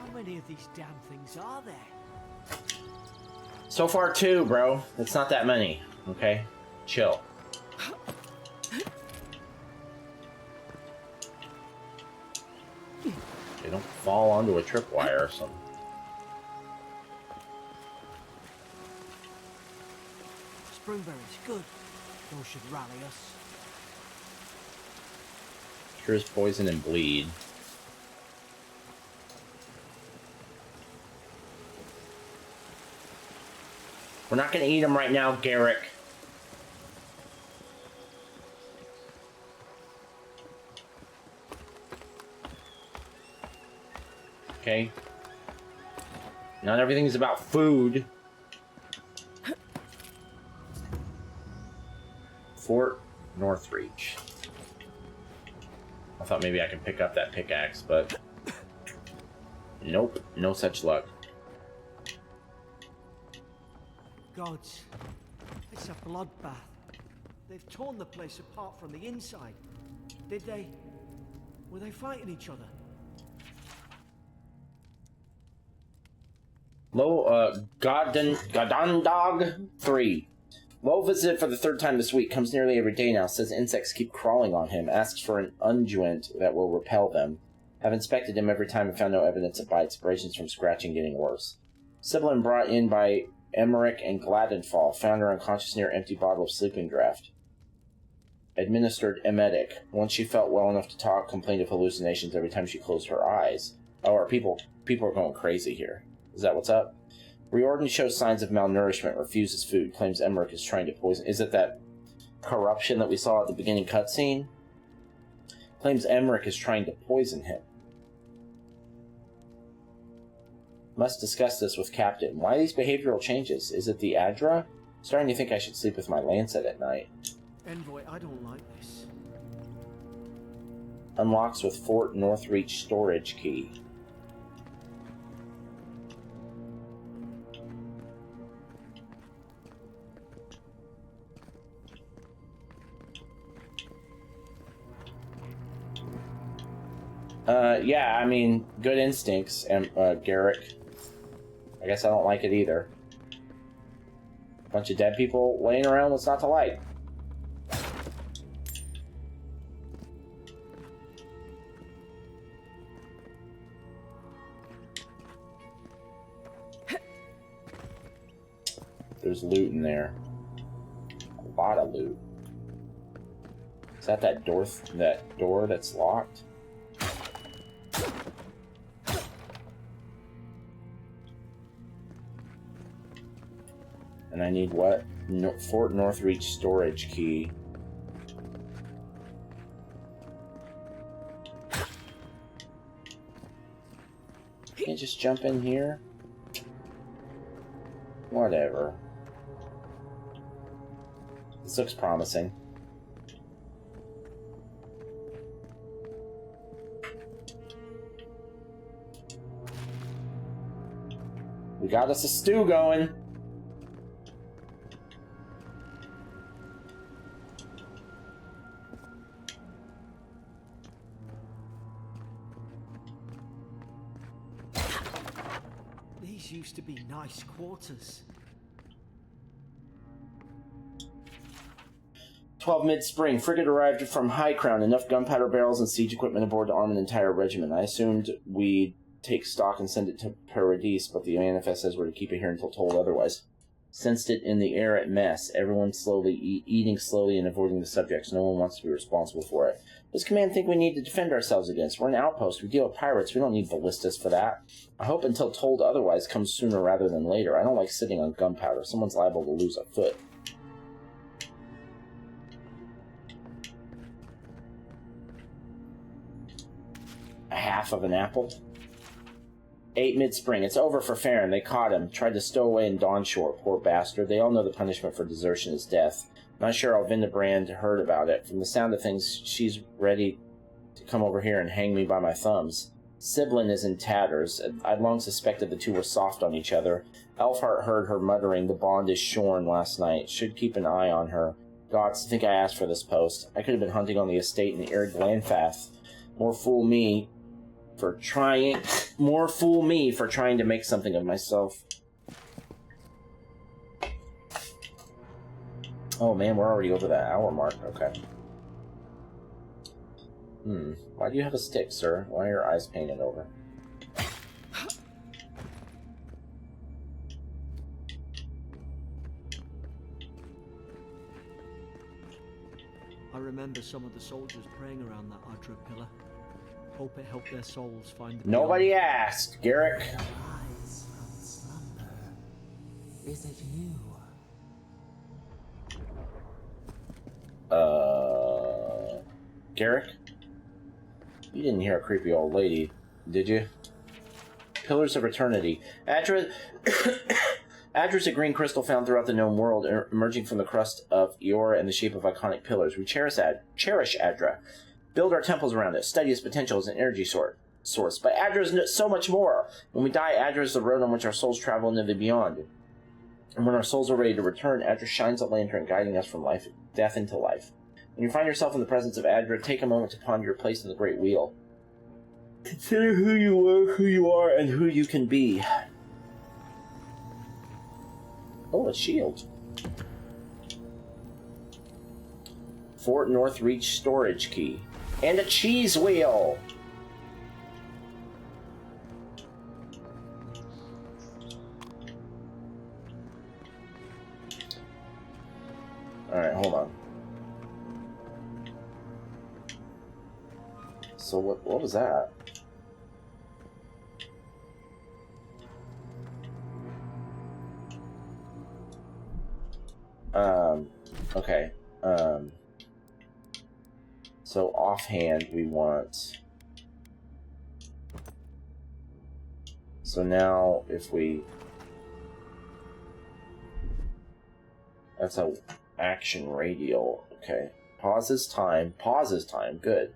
How many of these damn things are there? So far, 2, bro. It's not that many. Okay? Chill. They don't fall onto a tripwire or something. Springberries, good. Those should rally us. Cures poison and bleed. We're not gonna eat them right now, Garrick. Okay. Not everything is about food. Fort Northreach. I thought maybe I could pick up that pickaxe, but nope, no such luck. Gods, it's a bloodbath. They've torn the place apart from the inside. Did they? Were they fighting each other? Godondog 3. Lo visited for the third time this week, comes nearly every day now, says insects keep crawling on him, asks for an unguent that will repel them. Have inspected him every time and found no evidence of bites, abrasions from scratching getting worse. Sibyllin brought in by Emmerich and Gladenfall, found her unconscious near empty bottle of sleeping draught. Administered emetic. Once she felt well enough to talk, complained of hallucinations every time she closed her eyes. Oh, are people are going crazy here. Is that what's up? Riordan shows signs of malnourishment, refuses food, claims Emmerich is trying to poison. Is it that corruption that we saw at the beginning cutscene? Claims Emmerich is trying to poison him. Must discuss this with Captain. Why these behavioral changes? Is it the Adra? Starting to think I should sleep with my lancet at night. Envoy, I don't like this. Unlocks with Fort Northreach storage key. Yeah, I mean, good instincts, Garrick. I guess I don't like it either. Bunch of dead people laying around, what's not to like? There's loot in there. A lot of loot. Is that door that's locked? And I need what? Fort Northreach storage key. Can't just jump in here? Whatever. This looks promising. We got us a stew going. These used to be nice quarters. 12 mid-spring. Frigate arrived from High Crown. Enough gunpowder barrels and siege equipment aboard to arm an entire regiment. I assumed we'd take stock and send it to Paradis, but the manifest says we're to keep it here until told otherwise. Sensed it in the air at mess. Everyone slowly eating slowly and avoiding the subjects. No one wants to be responsible for it. Does command think we need to defend ourselves against? We're an outpost. We deal with pirates. We don't need ballistas for that. I hope until told otherwise comes sooner rather than later. I don't like sitting on gunpowder. Someone's liable to lose a foot. A half of an apple. 8 mid-spring. It's over for Farron. They caught him. Tried to stow away in Dawnshore. Poor bastard. They all know the punishment for desertion is death. Not sure how Vindebrand heard about it. From the sound of things, she's ready to come over here and hang me by my thumbs. Sibyllin is in tatters. I'd long suspected the two were soft on each other. Elfhart heard her muttering, the bond is shorn last night. Should keep an eye on her. Gods, think I asked for this post. I could have been hunting on the estate in the arid Glanfath. More fool me for trying to make something of myself. Oh man, we're already over that hour mark. Okay. Why do you have a stick, sir? Why are your eyes painted over? I remember some of the soldiers praying around that Adra pillar. Hope it helped their souls find the Nobody asked, Garrick. Rise from slumber. Is it you Carrick? You didn't hear a creepy old lady, did you? Pillars of Eternity. Adra's a green crystal found throughout the known world, emerging from the crust of Eora in the shape of iconic pillars. We cherish Adra. Build our temples around it. Study its potential as an energy source. But Adra is so much more. When we die, Adra is the road on which our souls travel into the beyond. And when our souls are ready to return, Adra shines a lantern, guiding us from death into life. When you find yourself in the presence of Adra, take a moment to ponder your place in the Great Wheel. Consider who you were, who you are, and who you can be. Oh, a shield. Fort Northreach storage key. And a cheese wheel! Alright, hold on. So what was that? Okay. So offhand we want... So now if we... That's a action radial. Okay. Pauses time, good.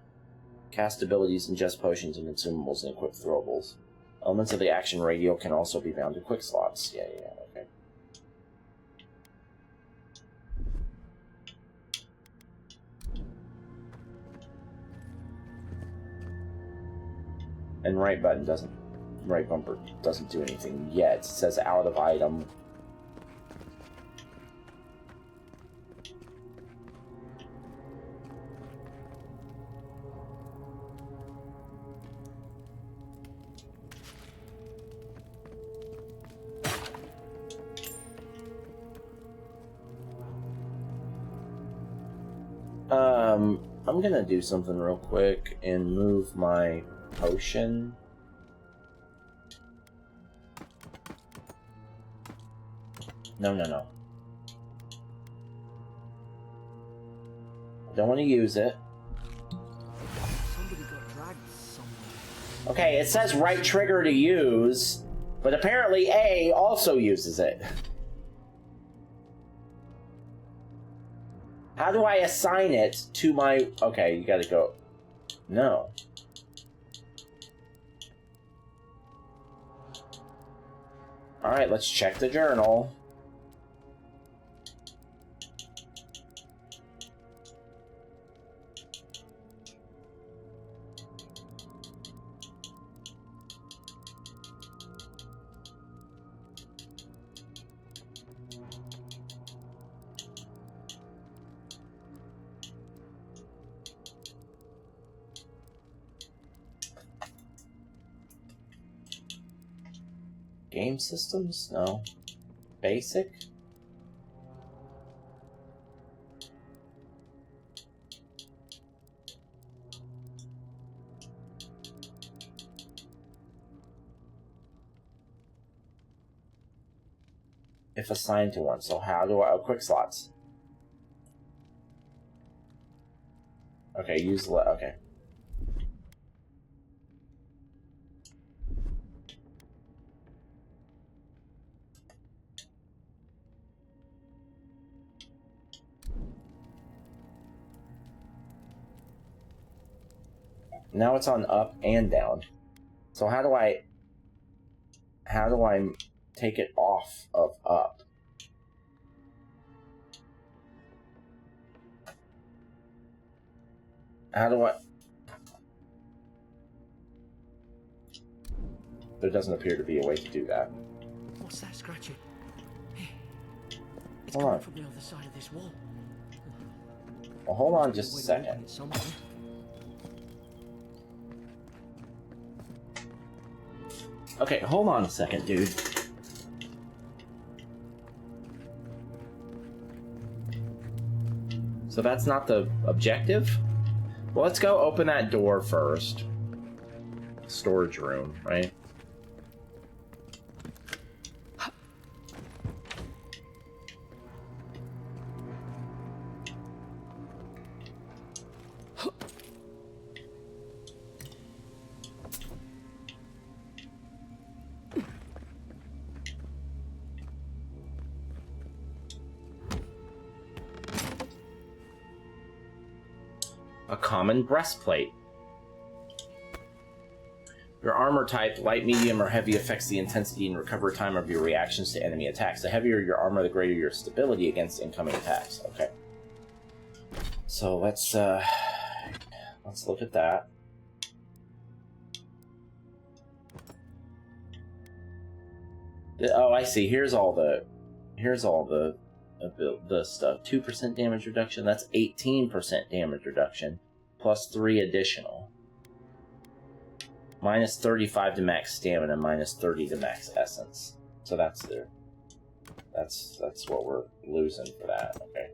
Cast abilities, ingest potions and consumables, and equip throwables. Elements of the action radial can also be bound to quick slots. Yeah, okay. And right bumper doesn't do anything yet. It says out of item. I'm gonna do something real quick and move my potion. No. I don't want to use it. Somebody got dragged somewhere. Okay, it says right trigger to use, but apparently A also uses it. How do I assign it to my... Okay, you gotta go... No. Alright, let's check the journal. Game systems? No. Basic? If assigned to one. So how do I... Oh, quick slots. Okay, use the... Okay. Now it's on up and down. So how do I take it off of up? How do I... There doesn't appear to be a way to do that. What's that scratching? Hey, it's Hold coming on. from the other side of this wall. Well, hold on just a Way to open second. it somewhere. Okay, hold on a second, dude. So that's not the objective? Well, let's go open that door first. Storage room, right? common breastplate. Your armor type, light, medium, or heavy, affects the intensity and recovery time of your reactions to enemy attacks. The heavier your armor, the greater your stability against incoming attacks. Okay. So let's look at that. Oh, I see. Here's all the stuff. 2% damage reduction. That's 18% damage reduction, plus 3 additional. Minus 35 to max stamina, minus 30 to max essence. So that's what we're losing for that. Okay.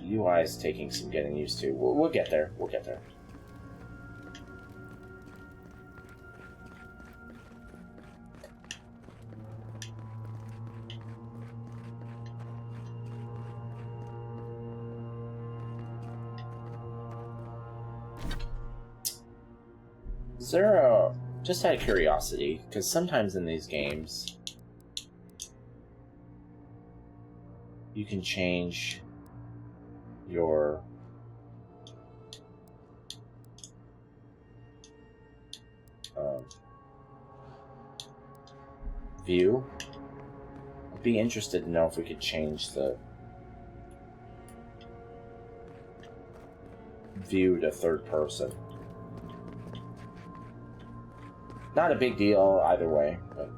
UI is taking some getting used to. We'll get there. We'll get there. Is there a, just out of curiosity, because sometimes in these games you can change your view. I'd be interested to know if we could change the view to third person. Not a big deal either way. But...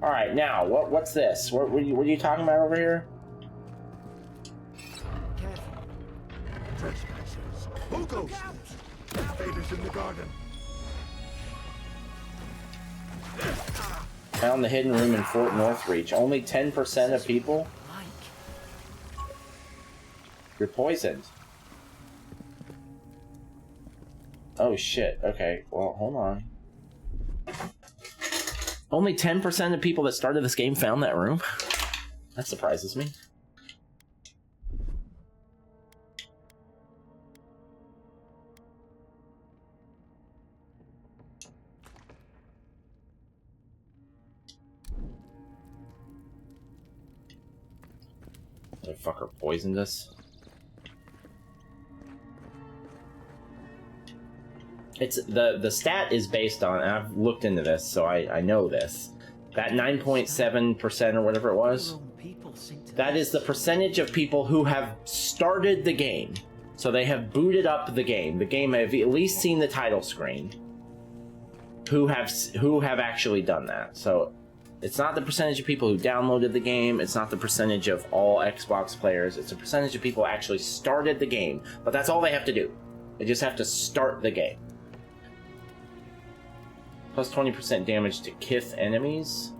all right, now what's this? What are you talking about over here? Careful. Trespassers. Who goes? Invaders in the garden. Found the hidden room in Fort Northreach. Only 10% of people. You're poisoned. Oh shit. Okay. Well, hold on. Only 10% of people that started this game found that room? That surprises me. The fucker poisoned us. It's the stat is based on, and I've looked into this, so I know this. That 9.7% or whatever it was, that is the percentage of people who have started the game. So they have booted up the game. The game have at least seen the title screen. Who have actually done that. So it's not the percentage of people who downloaded the game. It's not the percentage of all Xbox players. It's a percentage of people who actually started the game. But that's all they have to do. They just have to start the game. Plus 20% damage to Kith enemies.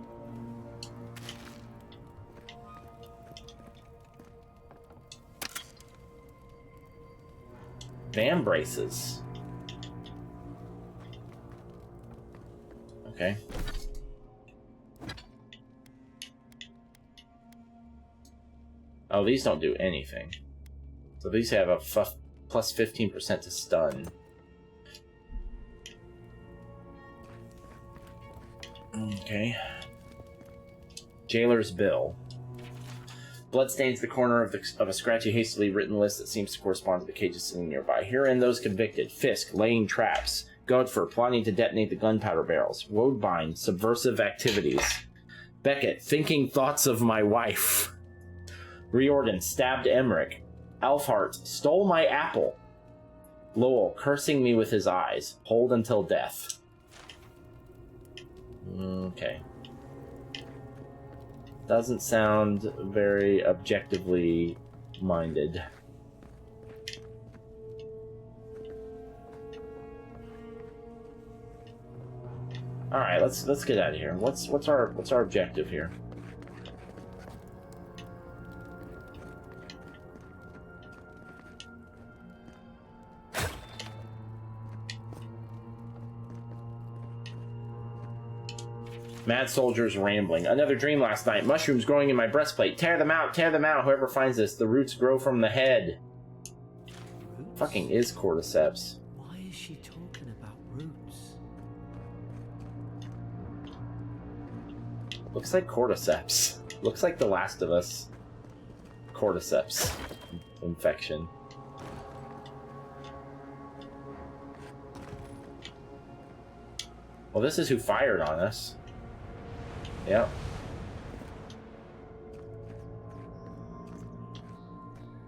Van braces. Okay. Oh, these don't do anything. So these have a plus 15% to stun. Okay. Jailer's Bill. Blood stains the corner of a scratchy, hastily written list that seems to correspond to the cages sitting nearby. Herein those convicted. Fisk, laying traps. Godfrey, plotting to detonate the gunpowder barrels. Woodbine, subversive activities. Beckett, thinking thoughts of my wife. Riordan, stabbed Emmerich. Alfhart, stole my apple. Lowell, cursing me with his eyes. Hold until death. Okay. Doesn't sound very objectively minded. All right, let's get out of here. What's our objective here? Mad soldiers rambling. Another dream last night. Mushrooms growing in my breastplate. Tear them out, tear them out. Whoever finds this, the roots grow from the head. Roots? Fucking is cordyceps. Why is she talking about roots? Looks like cordyceps. Looks like The Last of Us. cordyceps infection. Well, this is who fired on us. Yep.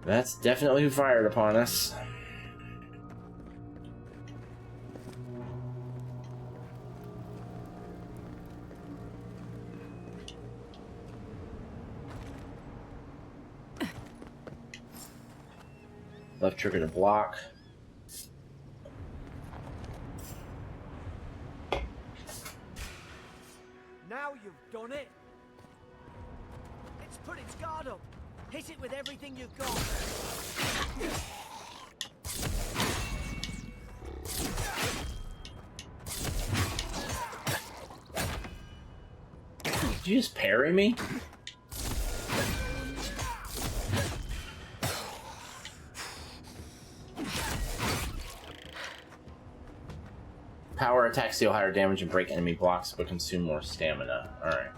That's definitely who fired upon us. Left trigger to block. Now you've done it. It's put its guard up. Hit it with everything you've got. Did you just parry me? Power attacks deal higher damage and break enemy blocks, but consume more stamina. Alright.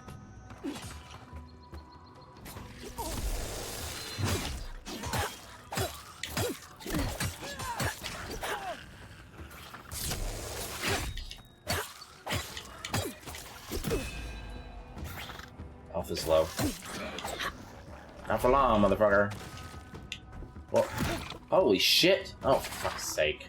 Health is low. Not for long, motherfucker. Whoa. Holy shit! Oh, for fuck's sake.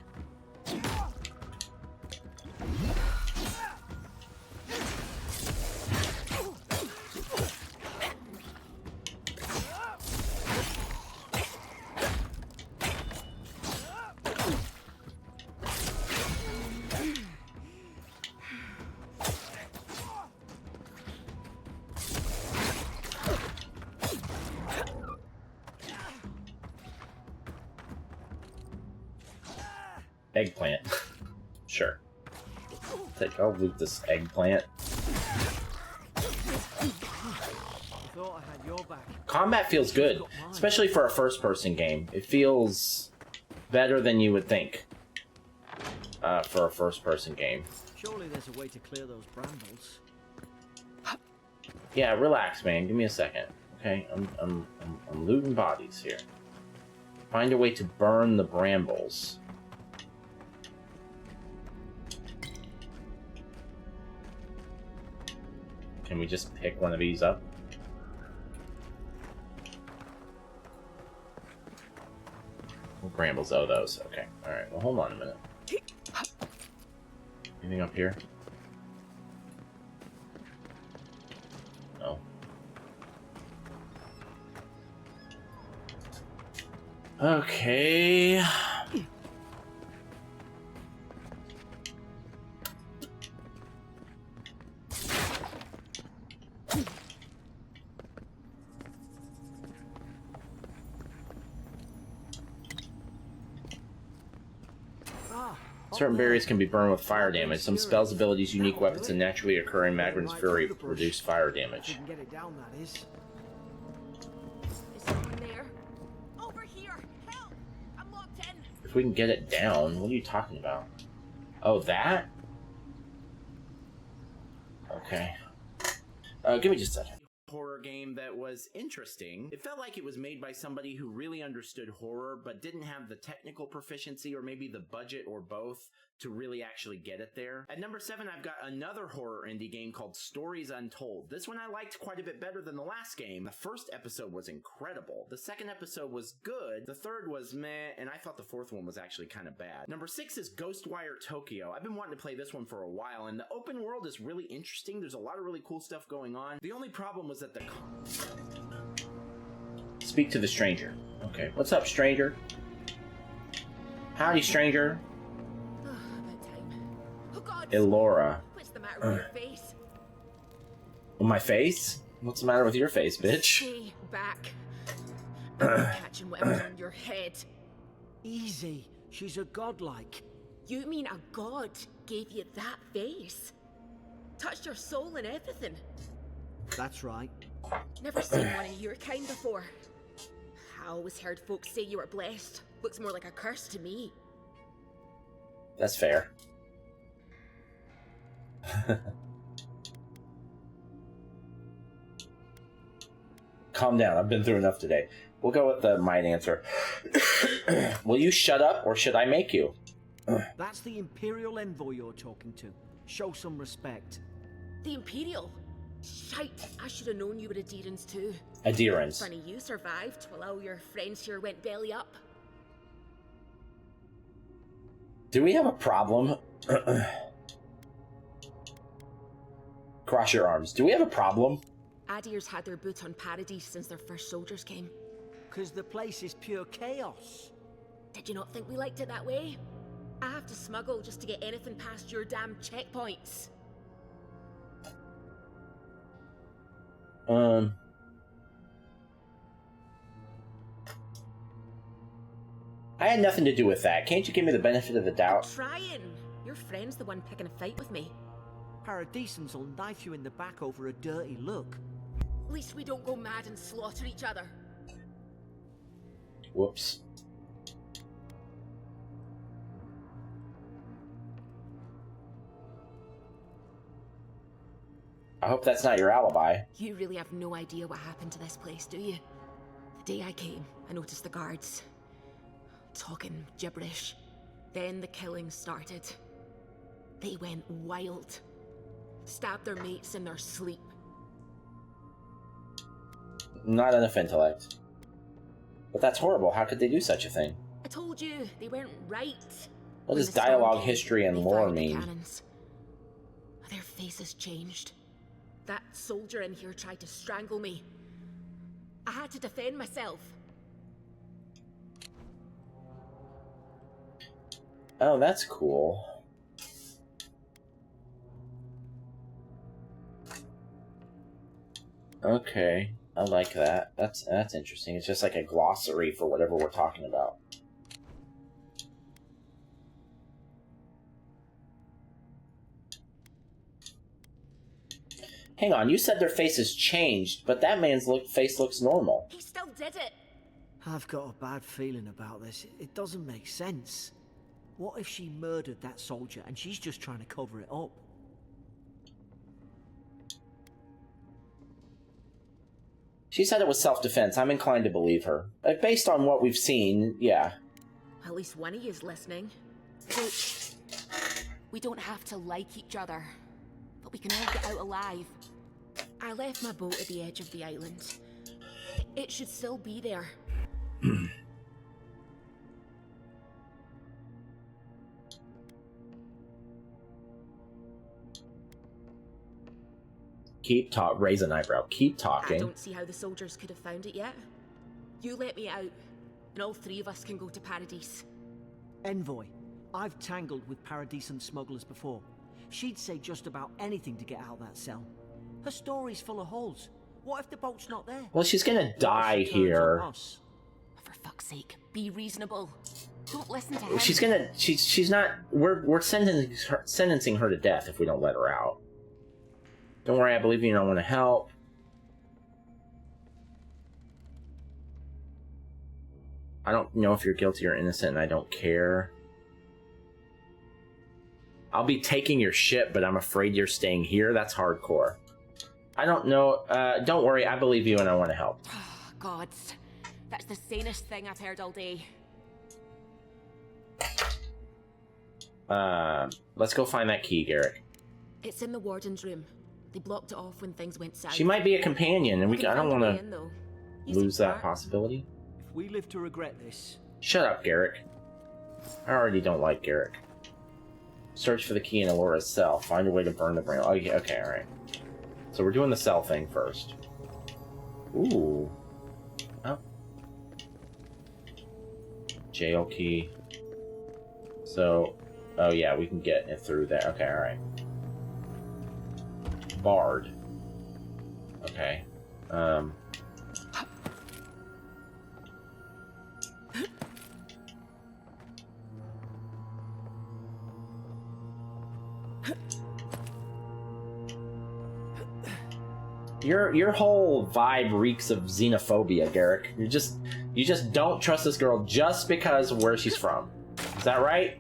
Eggplant. Sure. I'll loot this eggplant. Thought I had your back. Combat feels good, especially for a first-person game. It feels better than you would think for a first-person game. Surely there's a way to clear those brambles. Yeah, relax, man. Give me a second. Okay, I'm looting bodies here. Find a way to burn the brambles. Can we just pick one of these up? What brambles? Oh, those. Okay. Alright, well, hold on a minute. Anything up here? No. Okay. Certain berries can be burned with fire damage. Some spells, abilities, unique weapons, and naturally occurring Magrin's Fury reduce fire damage. Get it down, that is. Is someone there? Over here! Help! I'm locked in! If we can get it down, what are you talking about? Oh, that? Okay. Give me just a second. Horror game that was interesting. It felt like it was made by somebody who really understood horror but didn't have the technical proficiency or maybe the budget or both to really actually get it there. At number 7, I've got another horror indie game called Stories Untold. This one I liked quite a bit better than the last game. The first episode was incredible. The second episode was good. The third was meh, and I thought the fourth one was actually kind of bad. Number 6 is Ghostwire Tokyo. I've been wanting to play this one for a while, and the open world is really interesting. There's a lot of really cool stuff going on. The only problem was that the... Speak to the stranger. Okay, what's up, stranger? Howdy, stranger. About time. Oh God! Elora. What's the matter with your face? My face? What's the matter with your face, bitch? Stay back. I'm catching whatever's on your head. Easy. She's a godlike. You mean a god gave you that face? Touched your soul and everything? That's right. Never seen one of your kind before. I always heard folks say you were blessed. Looks more like a curse to me. That's fair. Calm down, I've been through enough today. We'll go with the might answer. Will you shut up, or should I make you? That's the Imperial envoy you're talking to. Show some respect. The Imperial? Shite, I should have known you were Adherents too. Adherents. Funny you survived while all your friends here went belly up. Do we have a problem? Cross your arms. Do we have a problem? Adir's had their boot on Paradise since their first soldiers came. 'Cause the place is pure chaos. Did you not think we liked it that way? I have to smuggle just to get anything past your damn checkpoints. I had nothing to do with that. Can't you give me the benefit of the doubt? Trying. Your friend's the one picking a fight with me. Paradisans will knife you in the back over a dirty look. At least we don't go mad and slaughter each other. Whoops. I hope that's not your alibi. You really have no idea what happened to this place, do you? The day I came, I noticed the guards talking gibberish. Then the killing started. They went wild. Stabbed their mates in their sleep. Not enough intellect. But that's horrible. How could they do such a thing? I told you, they weren't right. What When does the storm dialogue, came, history, and they lore fired the mean? cannons. Their faces changed. That soldier in here tried to strangle me. I had to defend myself. Oh, that's cool. Okay, I like that. That's interesting. It's just like a glossary for whatever we're talking about. Hang on, you said their faces changed, but that man's face looks normal. He still did it. I've got a bad feeling about this. It doesn't make sense. What if she murdered that soldier and she's just trying to cover it up? She said it was self-defense. I'm inclined to believe her. Based on what we've seen, yeah. At least one of you is listening. So, we don't have to like each other, but we can all get out alive. I left my boat at the edge of the island. It should still be there. Raise an eyebrow. Keep talking. I don't see how the soldiers could have found it yet. You let me out, and all three of us can go to Paradise. Envoy, I've tangled with Paradisan smugglers before. She'd say just about anything to get out of that cell. Her story's full of holes. What if the boat's not there? Well, she's gonna die What if she turns here. on us? For fuck's sake, be reasonable. Don't listen to him. She's not. We're sentencing her to death if we don't let her out. Don't worry, I believe you. I want to help. I don't know if you're guilty or innocent, and I don't care. I'll be taking your ship, but I'm afraid you're staying here. That's hardcore. I don't know. Don't worry, I believe you, and I want to help. Gods, that's the sanest thing I've heard all day. Let's go find that key, Garrick. It's in the warden's room. They blocked it off when things went south. She might be a companion, and I don't want to to lose that possibility. If we live to regret this... Shut up, Garrick. I already don't like Garrick. Search for the key in Alora's cell. Find a way to burn the brain. Oh, yeah, okay, alright. So we're doing the cell thing first. Ooh. Oh. Jail key. So, oh yeah, we can get it through there. Okay, alright. Barred. Okay. Your whole vibe reeks of xenophobia, Garrick. You just don't trust this girl just because of where she's from. Is that right?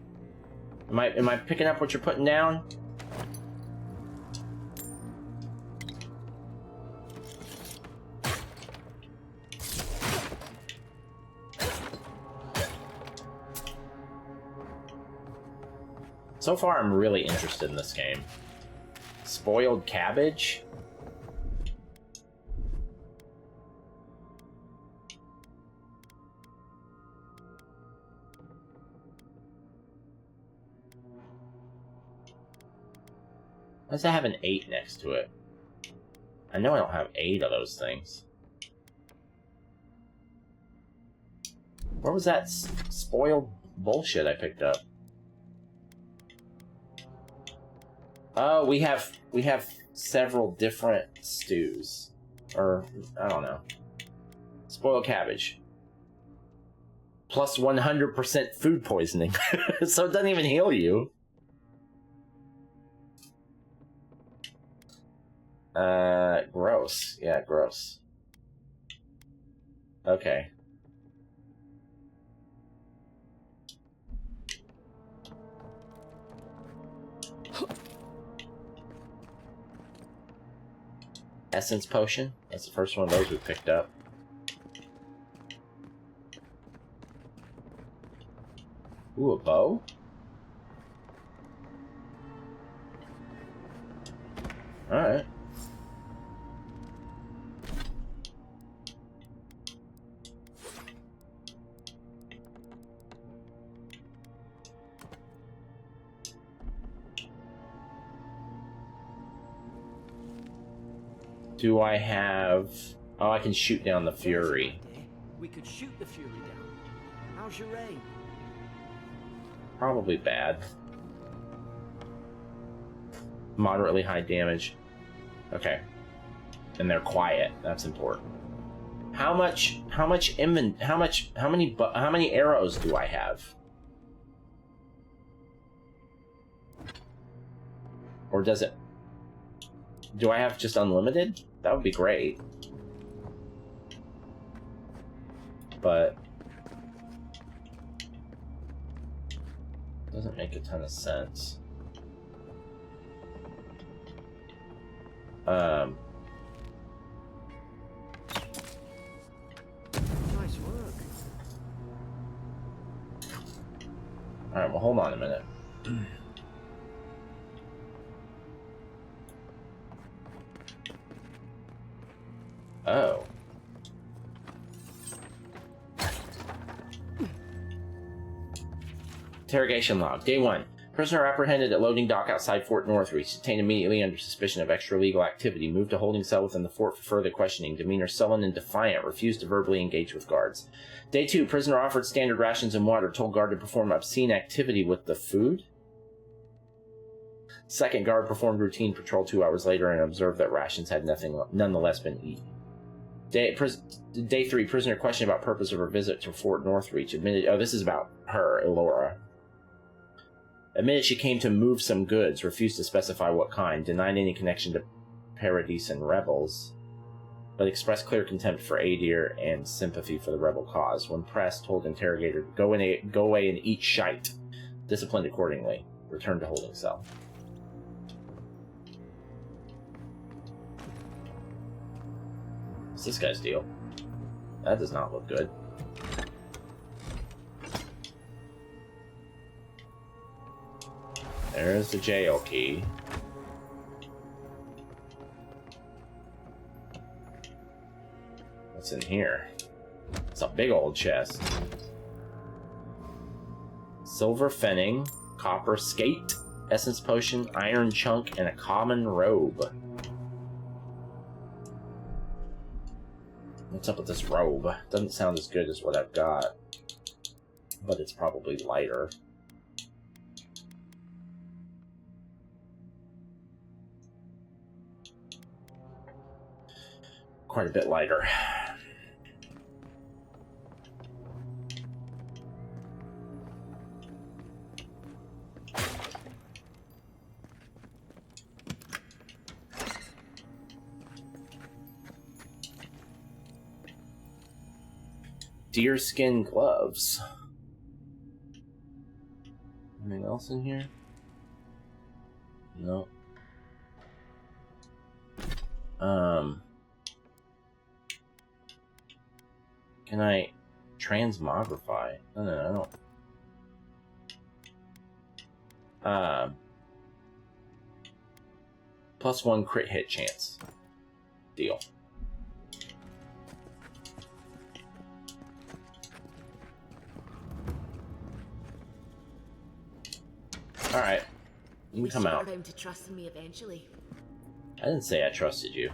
Am I picking up what you're putting down? So far, I'm really interested in this game. Spoiled cabbage? Why does it have an 8 next to it? I know I don't have 8 of those things. Where was that spoiled bullshit I picked up? Oh, we have several different stews. Or, I don't know. Spoiled cabbage. Plus 100% food poisoning. So it doesn't even heal you. Gross. Yeah, gross. Okay. Essence potion. That's the first one of those we picked up. Ooh, a bow? Alright. Do I have... Oh, I can shoot down the Fury. We could shoot the Fury down. How's your aim? Probably bad. Moderately high damage. Okay. And they're quiet. That's important. How many arrows do I have? Or does it... Do I have just unlimited? That would be great. But... doesn't make a ton of sense. Nice work. Alright, well, hold on a minute. Oh. Interrogation log. Day 1. Prisoner apprehended at loading dock outside Fort Northreach. Detained immediately under suspicion of extra-legal activity. Moved to holding cell within the fort for further questioning. Demeanor sullen and defiant. Refused to verbally engage with guards. Day 2. Prisoner offered standard rations and water. Told guard to perform obscene activity with the food. Second guard performed routine patrol 2 hours later and observed that rations had nonetheless been eaten. Day 3. Prisoner questioned about purpose of her visit to Fort Northreach. Admitted... Oh, this is about her, Elora. Admitted she came to move some goods, refused to specify what kind, denied any connection to Paradisen rebels, but expressed clear contempt for Adir and sympathy for the rebel cause. When pressed, told interrogator to go away and eat shite. Disciplined accordingly. Returned to holding cell. What's this guy's deal? That does not look good. There's the jail key. What's in here? It's a big old chest. Silver Fenning, Copper Skate, Essence Potion, Iron Chunk, and a common robe. What's up with this robe? Doesn't sound as good as what I've got, but it's probably lighter. Quite a bit lighter. Deerskin gloves. Anything else in here? No. Can I transmogrify? No, I don't. +1 crit hit chance. Deal. Alright. You can come out. Around to trusting me eventually. I didn't say I trusted you.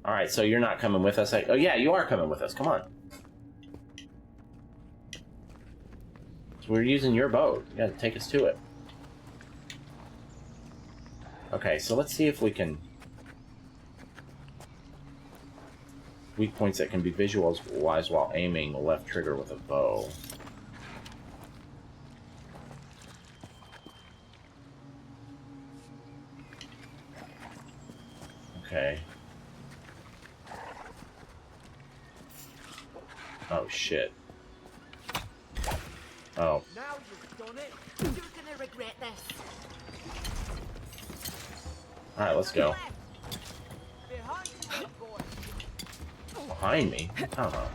Alright, so you're not coming with us. Oh yeah, you are coming with us. Come on. So we're using your boat. You gotta take us to it. Okay, so let's see if we can... Weak points that can be visualized while aiming the left trigger with a bow. Okay. Oh shit. Oh. Now you've done it. You're gonna regret this. Alright, let's go. Behind you, boy. Behind me? Uh-huh.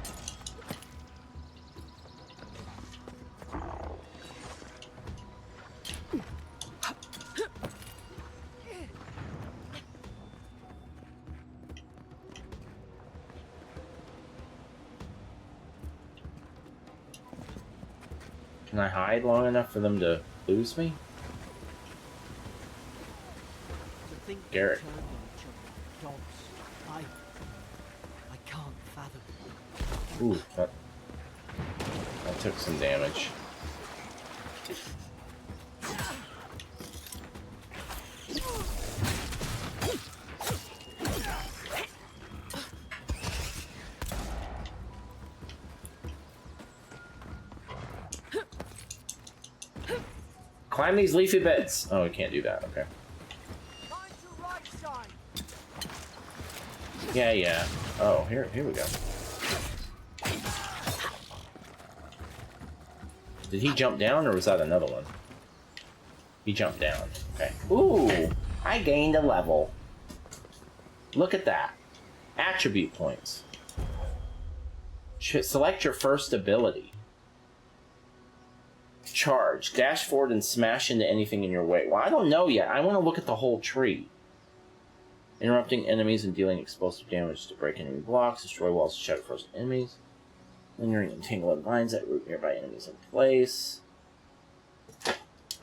Can I hide long enough for them to lose me? To think they Garrett. turned on each other like dogs. I can't fathom. Ooh, that took some damage. Climb these leafy beds. Oh, we can't do that. Okay. Mind your right side. Yeah, yeah. Oh, here we go. Did he jump down, or was that another one? He jumped down. Okay. Ooh, I gained a level. Look at that. Attribute points. Select your first ability. Charge. Dash forward and smash into anything in your way. Well, I don't know yet. I want to look at the whole tree. Interrupting enemies and dealing explosive damage to break enemy blocks. Destroy walls to shatter frozen enemies. Lingering entangling lines that root nearby enemies in place.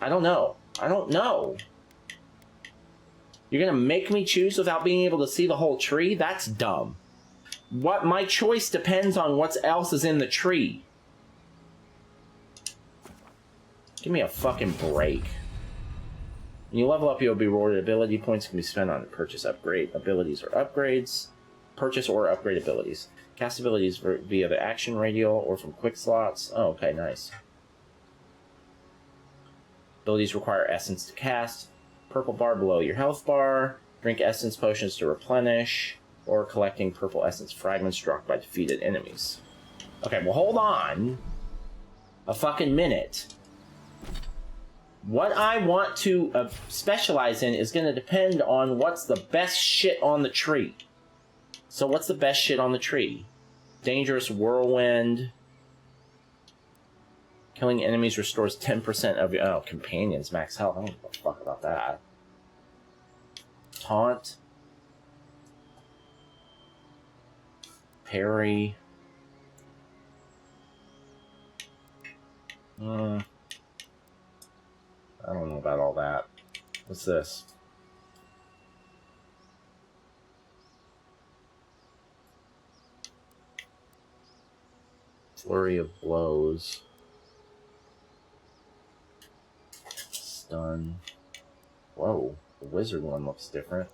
I don't know. I don't know. You're gonna make me choose without being able to see the whole tree? That's dumb. What my choice depends on what else is in the tree. Give me a fucking break. When you level up, you'll be rewarded. Ability points can be spent on purchase upgrade abilities or upgrades. Purchase or upgrade abilities. Cast abilities via the action radial or from quick slots. Oh, okay, nice. Abilities require essence to cast. Purple bar below your health bar. Drink essence potions to replenish. Or collecting purple essence fragments dropped by defeated enemies. Okay, well hold on a fucking minute. What I want to specialize in is going to depend on what's the best shit on the tree. So what's the best shit on the tree? Dangerous whirlwind. Killing enemies restores 10% of your... Oh, companions, max health. I don't give a fuck about that. Taunt. Parry. I don't know about all that. What's this? Flurry of blows. Stun. Whoa, the wizard one looks different.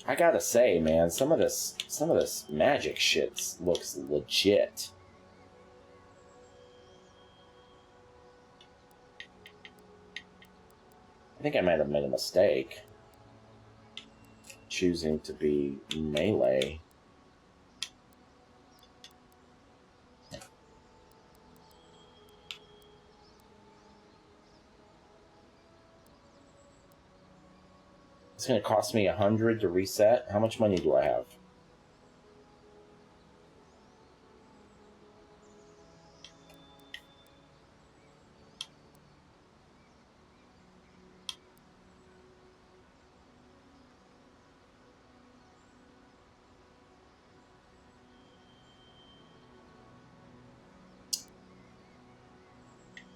I gotta say, man, some of this magic shit looks legit. I think I might have made a mistake choosing to be melee. It's going to cost me 100 to reset. How much money do I have?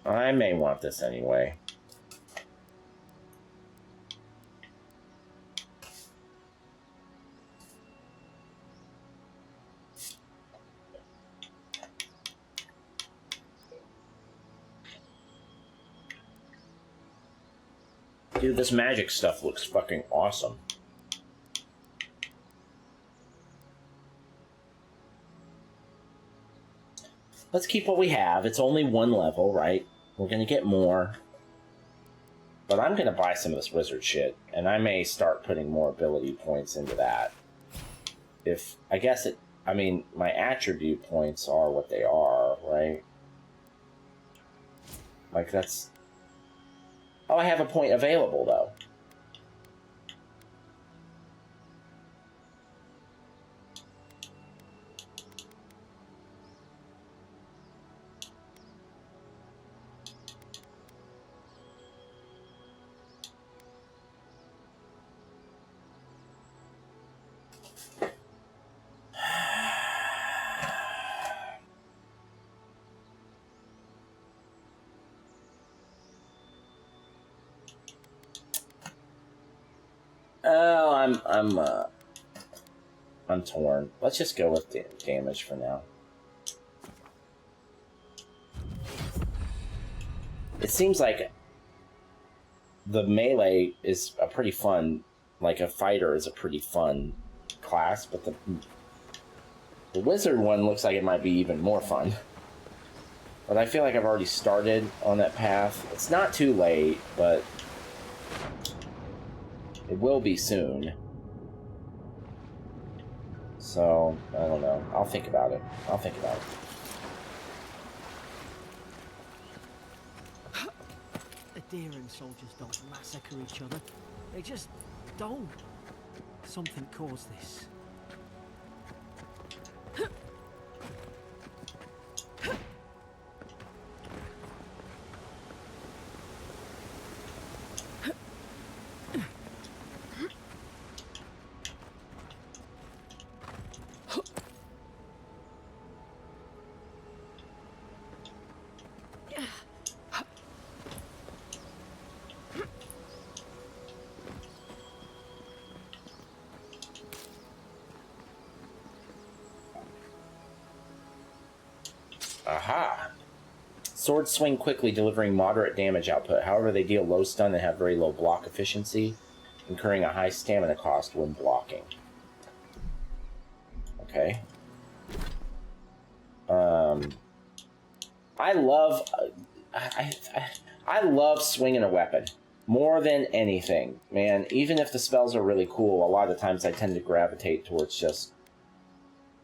I may want this anyway. Dude, this magic stuff looks fucking awesome. Let's keep what we have. It's only one level, right? We're gonna get more. But I'm gonna buy some of this wizard shit, and I may start putting more ability points into that. If, I guess it, I mean, my attribute points are what they are, right? Like, that's... Oh, I have a point available, though. Oh, I'm torn. Let's just go with damage for now. It seems like the melee is a pretty fun, like a fighter is a pretty fun class, but the wizard one looks like it might be even more fun. But I feel like I've already started on that path. It's not too late, but it will be soon. So, I don't know. I'll think about it. I'll think about it. The Deering soldiers don't massacre each other. They just don't. Something caused this. Aha! Swords swing quickly, delivering moderate damage output. However, they deal low stun and have very low block efficiency, incurring a high stamina cost when blocking. Okay. I love swinging a weapon more than anything, man. Even if the spells are really cool, a lot of times I tend to gravitate towards just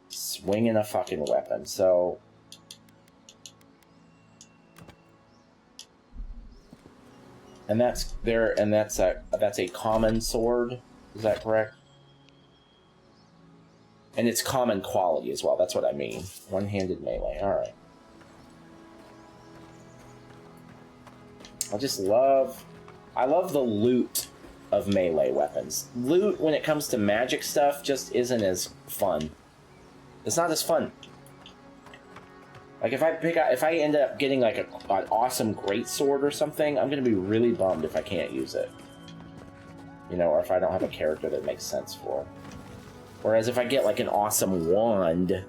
swinging a fucking weapon. So. And that's a common sword. Is that correct? And it's common quality as well. That's what I mean. One-handed melee. All right. I love the loot of melee weapons. Loot when it comes to magic stuff just isn't as fun. It's not as fun. Like if I end up getting like an awesome greatsword or something, I'm gonna be really bummed if I can't use it. You know, or if I don't have a character that makes sense for it. Whereas if I get like an awesome wand,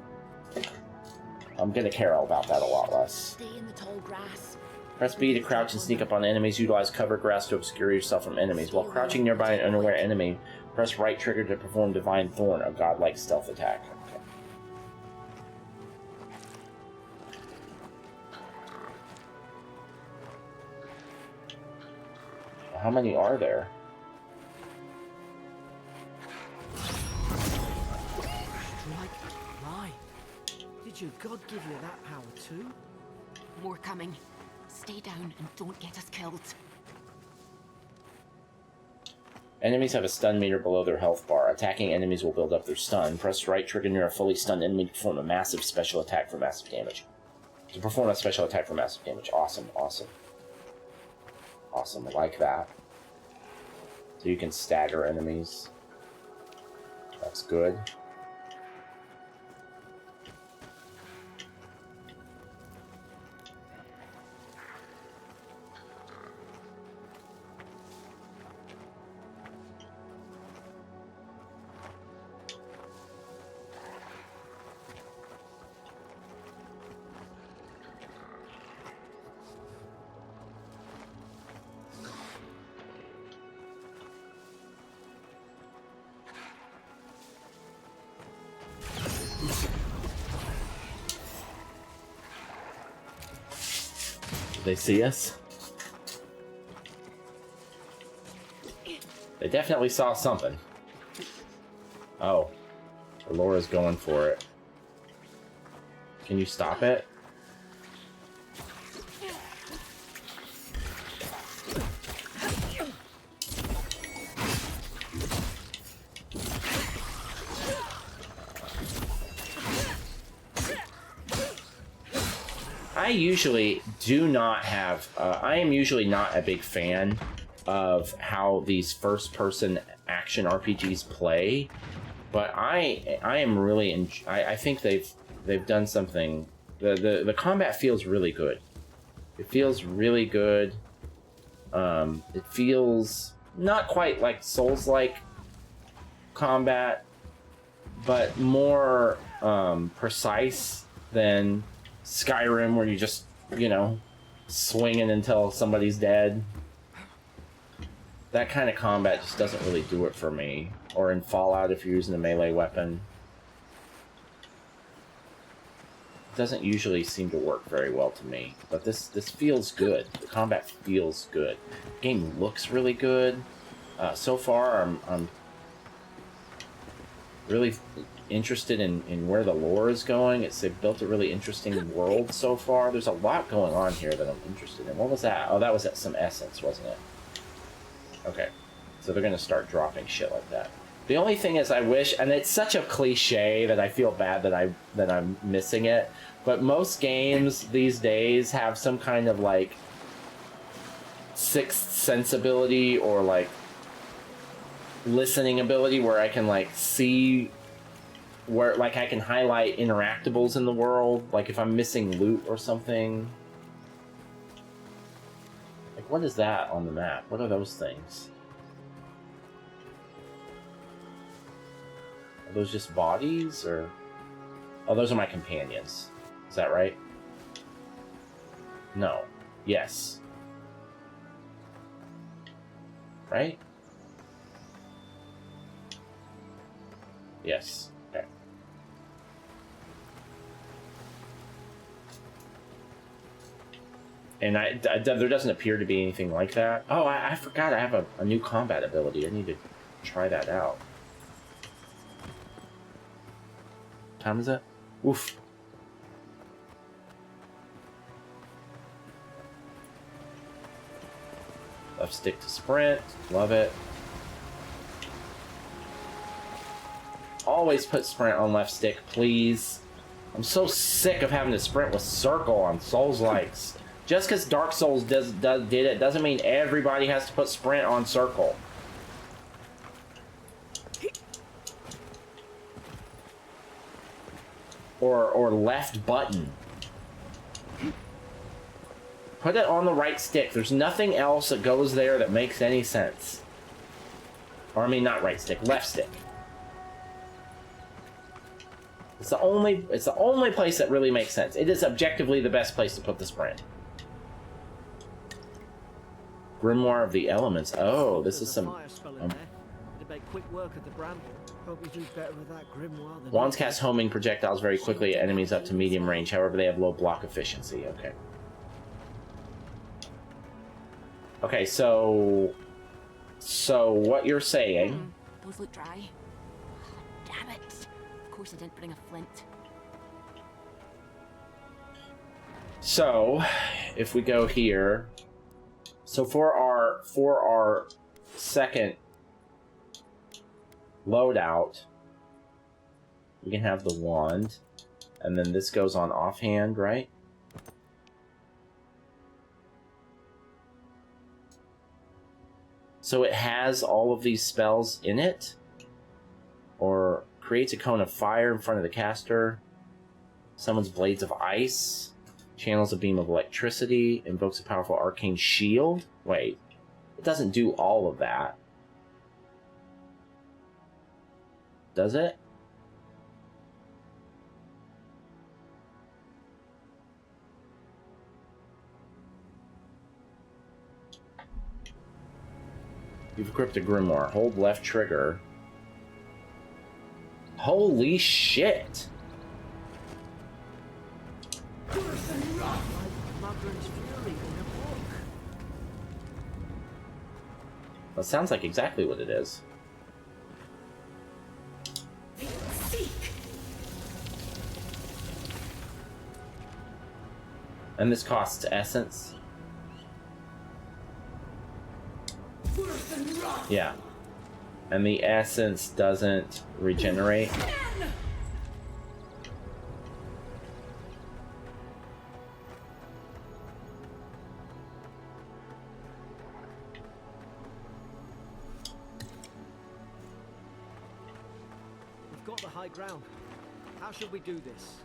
I'm gonna care about that a lot less. Stay in the tall grass. Press B to crouch and sneak up on enemies. Utilize cover grass to obscure yourself from enemies. While crouching nearby an unaware enemy, press right trigger to perform Divine Thorn, a godlike stealth attack. How many are there? Strike light. Did your god give you that power too? More coming. Stay down and don't get us killed. Enemies have a stun meter below their health bar. Attacking enemies will build up their stun. Press right trigger near a fully stunned enemy to perform a massive special attack for massive damage. Awesome, awesome. Awesome, I like that. So you can stagger enemies. That's good. Did they see us? They definitely saw something. Oh. Laura's going for it. Can you stop it? I usually do not have, I am usually not a big fan of how these first-person action RPGs play, but I am really, I think they've done something, the combat feels really good. It feels really good. It feels not quite like Souls-like combat, but more precise than Skyrim, where you just, you know, swinging until somebody's dead. That kind of combat just doesn't really do it for me. Or in Fallout, if you're using a melee weapon. It doesn't usually seem to work very well to me. But this feels good. The combat feels good. The game looks really good. So far, I'm really interested in where the lore is going. They've built a really interesting world so far. There's a lot going on here that I'm interested in. What was that? Oh, that was some essence, wasn't it? Okay, so they're gonna start dropping shit like that. The only thing is, I wish, and it's such a cliche that I feel bad that I'm missing it, but most games these days have some kind of like sixth sense ability or like listening ability where I can like see where, like, I can highlight interactables in the world, like if I'm missing loot or something. Like, what is that on the map? What are those things? Are those just bodies, or... Oh, those are my companions. Is that right? No. Yes. Right? Yes. Okay. And there doesn't appear to be anything like that. Oh, I forgot I have a new combat ability. I need to try that out. What time is it? Oof. Left stick to sprint. Love it. Always put sprint on left stick, please. I'm so sick of having to sprint with circle on Souls-likes. Just because Dark Souls did it doesn't mean everybody has to put sprint on circle. Or left button. Put it on the right stick. There's nothing else that goes there that makes any sense. Or I mean, not right stick, left stick. It's the only place that really makes sense. It is objectively the best place to put the sprint. Grimoire of the Elements. Oh, this is some... Wands cast homing projectiles very quickly at enemies up to medium range. However, they have low block efficiency. Okay. Okay, so what you're saying... Those look dry. Damn it. Of course I didn't bring a flint. So, if we go here... So for our second load out. We can have the wand. And then this goes on offhand, right? So it has all of these spells in it? Or creates a cone of fire in front of the caster, summons blades of ice, channels a beam of electricity, invokes a powerful arcane shield. Wait, it doesn't do all of that. Does it? You've equipped a grimoire. Hold left trigger. Holy shit! That sounds like exactly what it is. And this costs essence. Yeah. And the essence doesn't regenerate. We've got the high ground. How should we do this?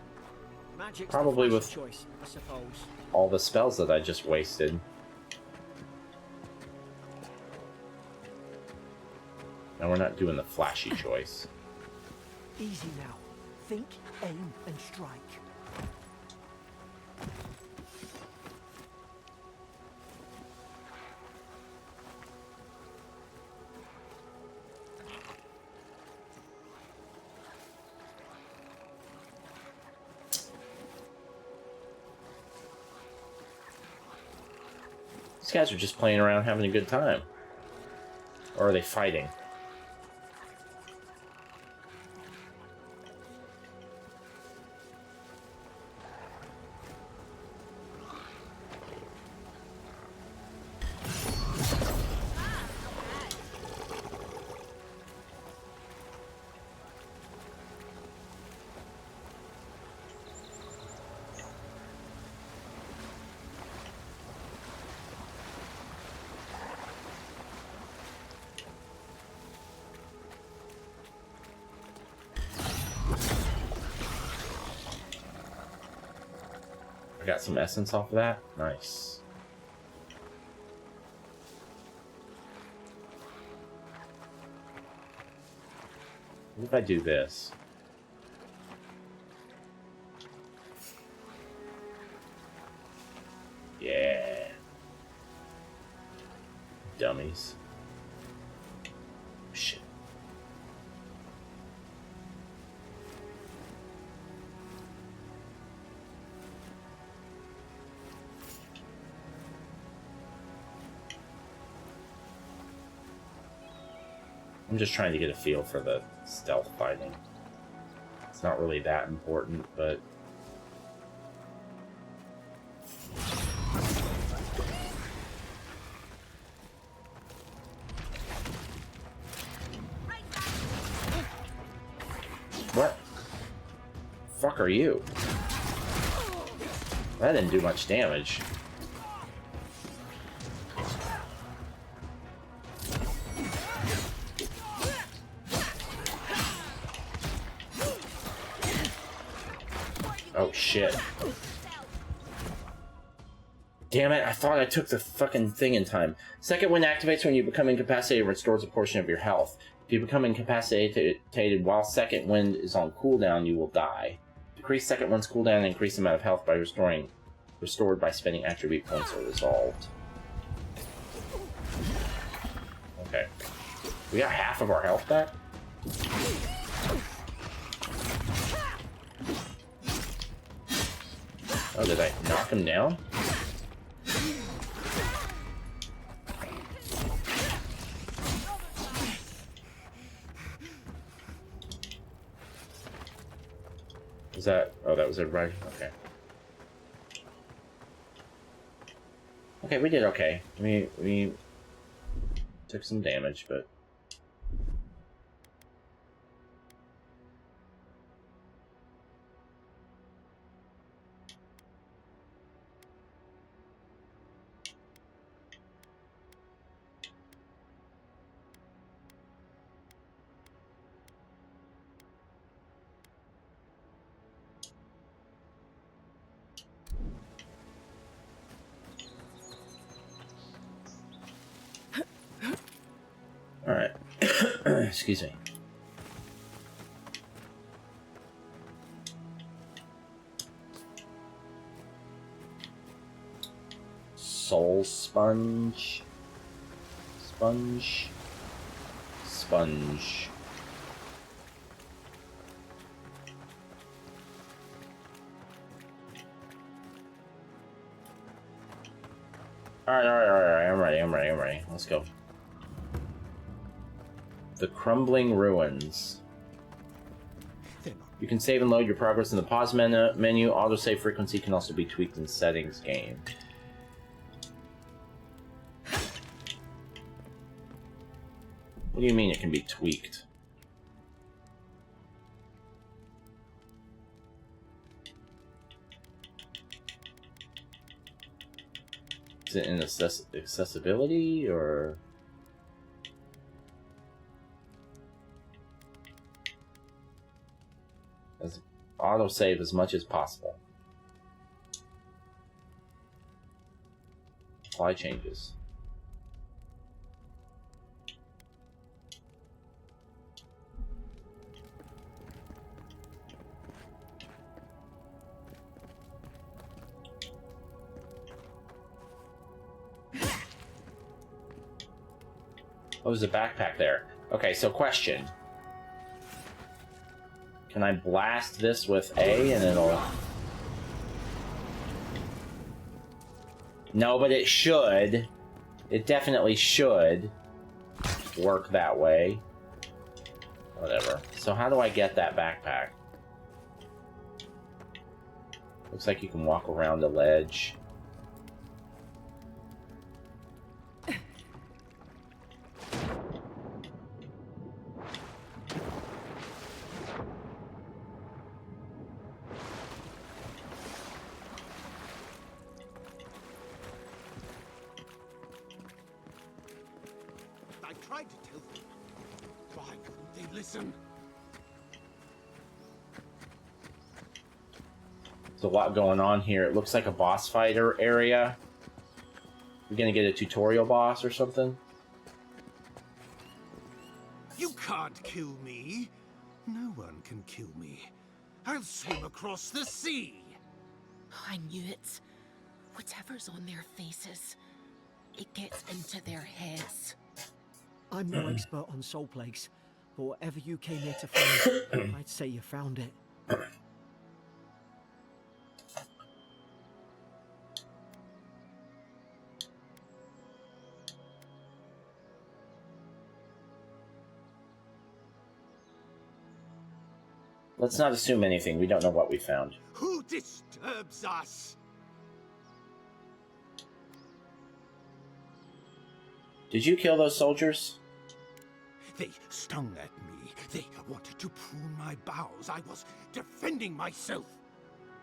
Magic's Probably the with choice, I suppose. all the spells that I just wasted. Now we're not doing the flashy choice. Easy now. Think, aim, and strike. These guys are just playing around having a good time. Or are they fighting? I got some essence off of that. Nice. What if I do this? Yeah. Dummies. Shit. I'm just trying to get a feel for the stealth fighting. It's not really that important, but... What? Fuck are you? That didn't do much damage. Oh shit. Damn it, I thought I took the fucking thing in time. Second wind activates when you become incapacitated and restores a portion of your health. If you become incapacitated while second wind is on cooldown, you will die. Decrease second wind's cooldown and increase the amount of health by restored by spending attribute points or resolved. Okay. We got half of our health back? Oh, did I knock him down? Is that... Oh, that was everybody? Okay. Okay, we did okay. We took some damage, but... Excuse me. Soul sponge. Sponge. Sponge. Alright, I'm ready. Let's go. The Crumbling Ruins. You can save and load your progress in the pause menu. Autosave frequency can also be tweaked in settings game. What do you mean it can be tweaked? Is it in accessibility or? Autosave as much as possible. Apply changes. Oh, there's a backpack there. Okay, so question. Can I blast this with A and it'll... No, but it should. It definitely should work that way. Whatever. So how do I get that backpack? Looks like you can walk around the ledge. There's a lot going on here. It looks like a boss fighter area. We're gonna get a tutorial boss or something. You can't kill me. No one can kill me. I'll swim across the sea. I knew it. Whatever's on their faces, it gets into their heads. I'm no expert on soul plagues, but whatever you came here to find, I'd say you found it. Let's not assume anything. We don't know what we found. Who disturbs us? Did you kill those soldiers? They stung at me. They wanted to prune my bowels. I was defending myself.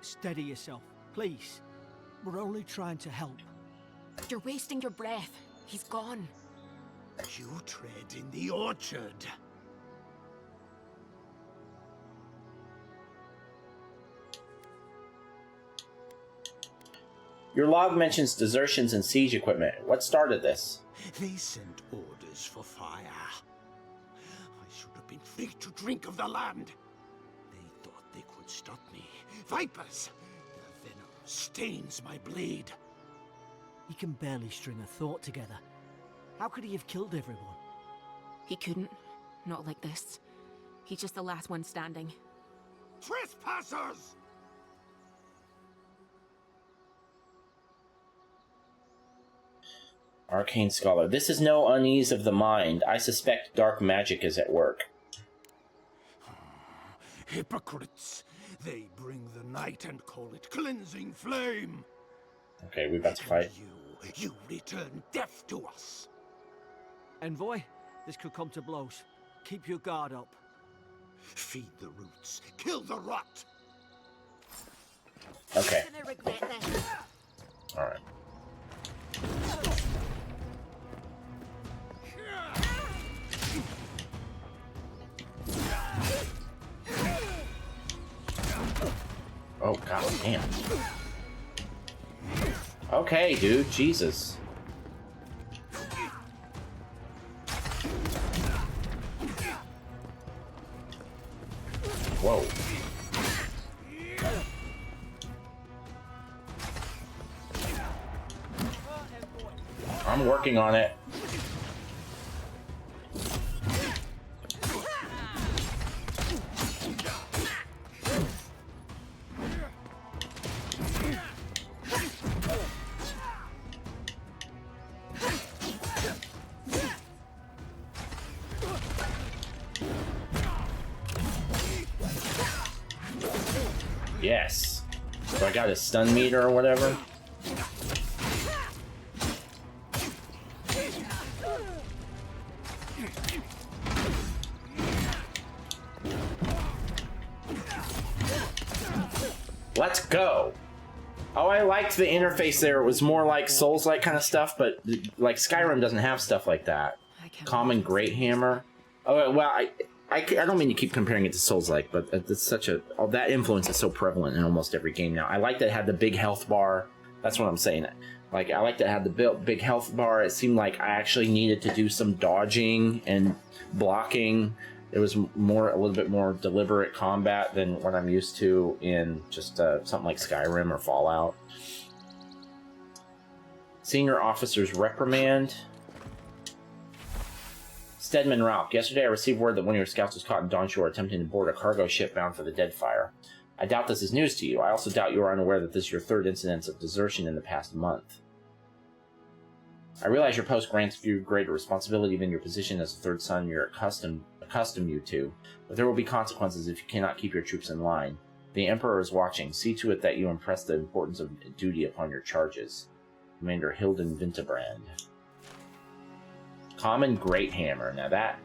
Steady yourself, please. We're only trying to help. You're wasting your breath. He's gone. You tread in the orchard. Your log mentions desertions and siege equipment. What started this? They sent orders for fire. I should have been free to drink of the land. They thought they could stop me. Vipers! Their venom stains my blade. He can barely string a thought together. How could he have killed everyone? He couldn't. Not like this. He's just the last one standing. Trespassers! Arcane Scholar. This is no unease of the mind. I suspect dark magic is at work. Hypocrites! They bring the night and call it cleansing flame. Okay, we about to fight. You return death to us. Envoy, this could come to blows. Keep your guard up. Feed the roots. Kill the rot. Okay. You're gonna regret this. All right. Oh, god damn. Okay, dude, Jesus. I'm working on it. Yes. So I got a stun meter or whatever. Let's go. Oh, I liked the interface there. It was more like Souls-like kind of stuff, but like Skyrim doesn't have stuff like that. Common Great Hammer. Oh, well, I don't mean to keep comparing it to Souls-like, but it's such a... Oh, that influence is so prevalent in almost every game now. I like that it had the big health bar. That's what I'm saying. Like, I like that it had the big health bar. It seemed like I actually needed to do some dodging and blocking. It was a little bit more deliberate combat than what I'm used to in just something like Skyrim or Fallout. Senior Officer's Reprimand. Steadman Ralke. Yesterday I received word that one of your scouts was caught in Dawnshore attempting to board a cargo ship bound for the Deadfire. I doubt this is news to you. I also doubt you are unaware that this is your third incident of desertion in the past month. I realize your post grants you greater responsibility than your position as a third son you're accustomed you to, but there will be consequences if you cannot keep your troops in line. The Emperor is watching. See to it that you impress the importance of duty upon your charges. Commander Hilden Vinterbrand. Common Great Hammer. Now that...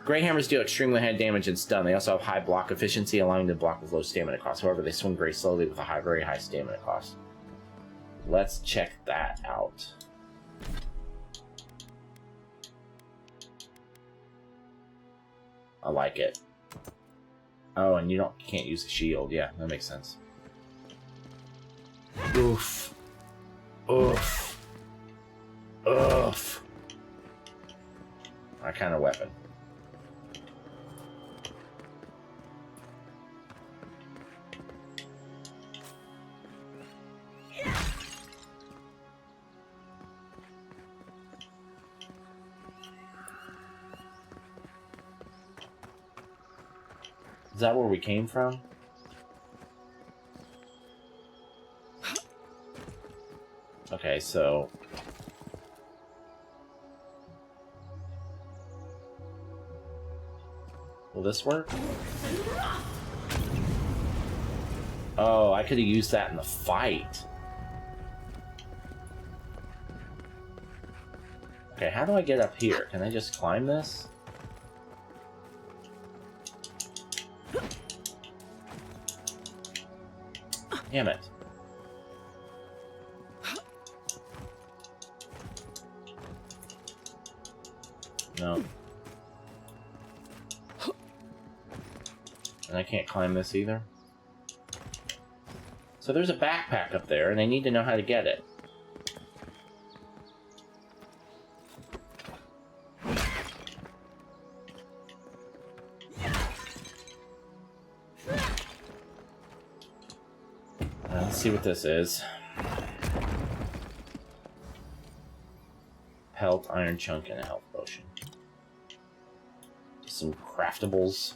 Great Hammers deal extremely high damage and stun. They also have high block efficiency, allowing them to block with low stamina cost. However, they swing very slowly with a very high stamina cost. Let's check that out. I like it. Oh, and you can't use a shield. Yeah, that makes sense. Oof. Oof. Oof. My kind of weapon. Is that where we came from? Okay, so... Will this work? Oh, I could have used that in the fight. Okay, how do I get up here? Can I just climb this? Damn it. No. And I can't climb this either. So there's a backpack up there, and I need to know how to get it. Let's see what this is. Pelt, iron chunk, and a health potion. Some craftables.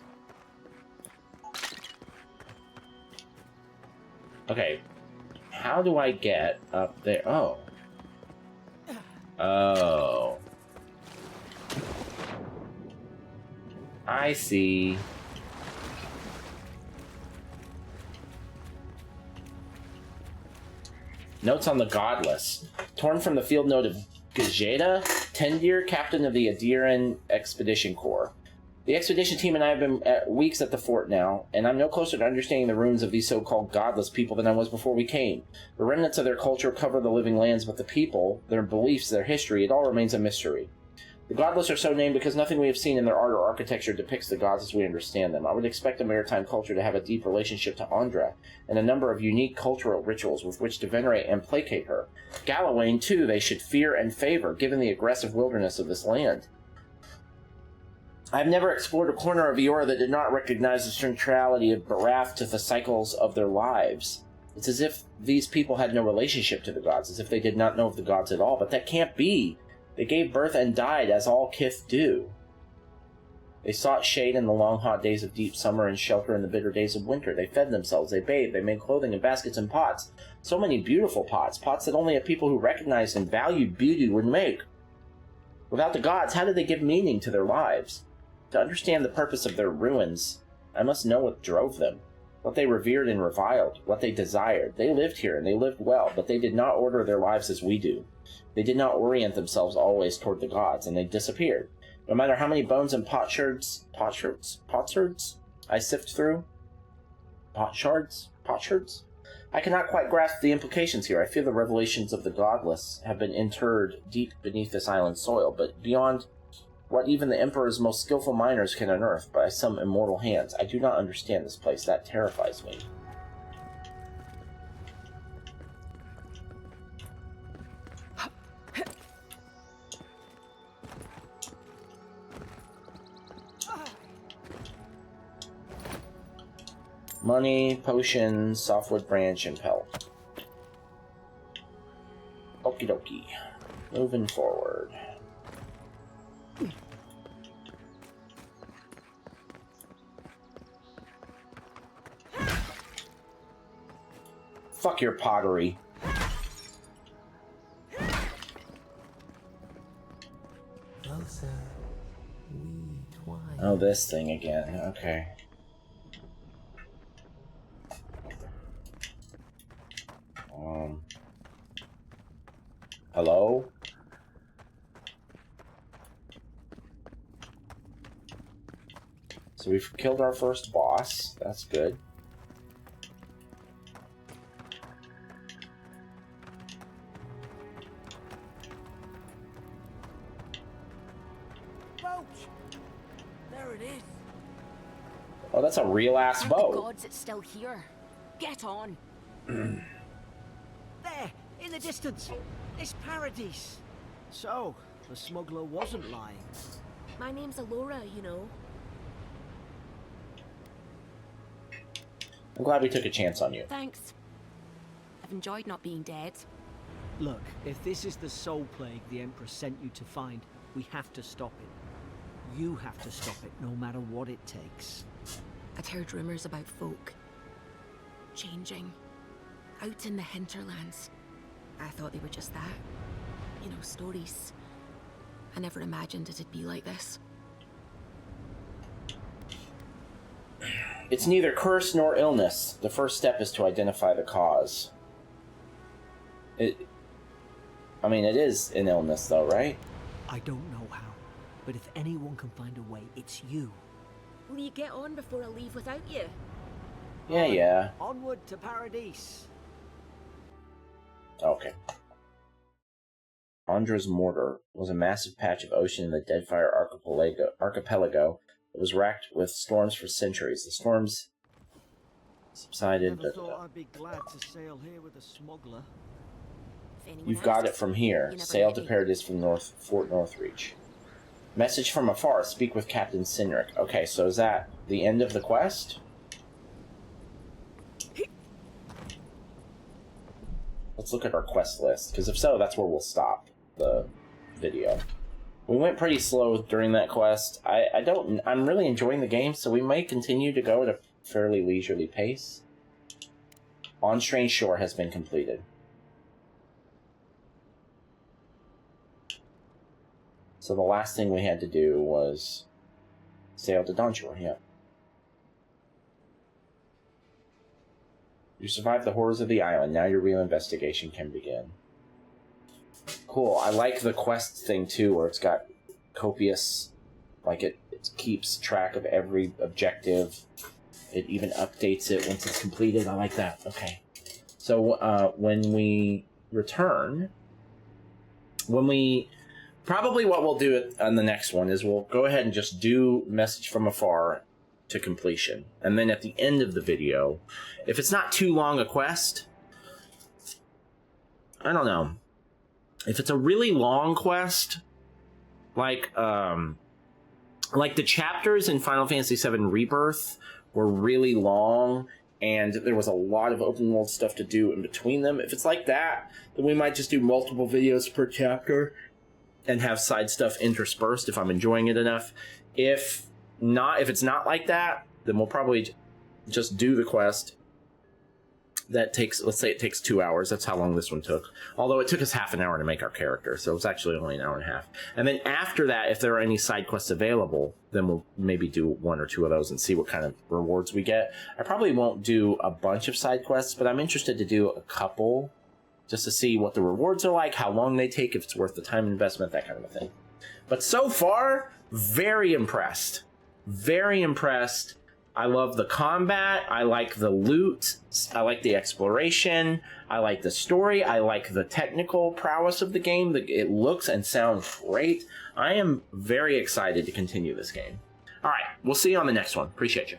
Okay. How do I get up there? Oh. Oh. I see. Notes on the Godless. Torn from the field note of Gajeda, Tendir, captain of the Adiran Expedition Corps. The expedition team and I have been weeks at the fort now, and I'm no closer to understanding the ruins of these so-called godless people than I was before we came. The remnants of their culture cover the living lands, but the people, their beliefs, their history, it all remains a mystery. The godless are so named because nothing we have seen in their art or architecture depicts the gods as we understand them. I would expect a maritime culture to have a deep relationship to Andra, and a number of unique cultural rituals with which to venerate and placate her. Galawain, too, they should fear and favor, given the aggressive wilderness of this land. I have never explored a corner of Eora that did not recognize the centrality of Barath to the cycles of their lives. It's as if these people had no relationship to the gods, as if they did not know of the gods at all, but that can't be. They gave birth and died as all kith do. They sought shade in the long hot days of deep summer and shelter in the bitter days of winter. They fed themselves, they bathed, they made clothing in baskets and pots. So many beautiful pots, pots that only a people who recognized and valued beauty would make. Without the gods, how did they give meaning to their lives? To understand the purpose of their ruins, I must know what drove them, what they revered and reviled, what they desired. They lived here, and they lived well, but they did not order their lives as we do. They did not orient themselves always toward the gods, and they disappeared. No matter how many bones and potsherds I sift through? Potsherds? I cannot quite grasp the implications here. I fear the revelations of the godless have been interred deep beneath this island's soil, but beyond what even the Emperor's most skillful miners can unearth by some immortal hands, I do not understand this place. That terrifies me. Money, potions, softwood branch, and pelt. Okie dokie. Moving forward. Fuck your pottery. Oh, this thing again. Okay. Hello? So we've killed our first boss. That's good. Boat! There it is. Oh, that's a real-ass Thank boat. the gods it's still here. Get on. There, in the distance. It's Paradise. So, the smuggler wasn't lying. My name's Alora, you know. I'm glad we took a chance on you. Thanks. I've enjoyed not being dead. Look, if this is the soul plague the Emperor sent you to find, we have to stop it. You have to stop it, no matter what it takes. I'd heard rumors about folk changing out in the hinterlands. I thought they were just that. You know, stories. I never imagined it'd be like this. It's neither curse nor illness. The first step is to identify the cause. I mean, it is an illness, though, right? I don't know how, but if anyone can find a way, it's you. Will you get on before I leave without you? Yeah. Onward to Paradise. Okay. Andra's mortar was a massive patch of ocean in the Deadfire archipelago that was racked with storms for centuries. The storms subsided. Never thought I'd be glad to sail here with a smuggler. You've got it from here. Sail to Paradise from Fort Northreach. Message from afar. Speak with Captain Sinric. Okay, so is that the end of the quest? Let's look at our quest list, because if so, that's where we'll stop the video. We went pretty slow during that quest. I'm really enjoying the game, so we might continue to go at a fairly leisurely pace. On Strange Shore has been completed. So the last thing we had to do was sail to Dawnshore, yeah. You survived the horrors of the island. Now your real investigation can begin. Cool. I like the quest thing, too, where it's got copious... Like, it keeps track of every objective. It even updates it once it's completed. I like that. Okay. So, when we return... Probably what we'll do on the next one is we'll go ahead and just do Message from Afar to completion. And then at the end of the video, if it's not too long a quest, I don't know. If it's a really long quest, like the chapters in Final Fantasy VII Rebirth were really long, and there was a lot of open world stuff to do in between them. If it's like that, then we might just do multiple videos per chapter. and have side stuff interspersed if I'm enjoying it enough. If it's not like that, then we'll probably just do the quest that takes, let's say it takes 2 hours. That's how long this one took. Although it took us half an hour to make our character, so it was actually only an hour and a half. And then after that, if there are any side quests available, then we'll maybe do 1 or 2 of those and see what kind of rewards we get. I probably won't do a bunch of side quests, but I'm interested to do a couple just to see what the rewards are like, how long they take, if it's worth the time investment, that kind of a thing. But so far, very impressed. Very impressed. I love the combat, I like the loot, I like the exploration, I like the story, I like the technical prowess of the game. It looks and sounds great. I am very excited to continue this game. Alright, we'll see you on the next one. Appreciate you.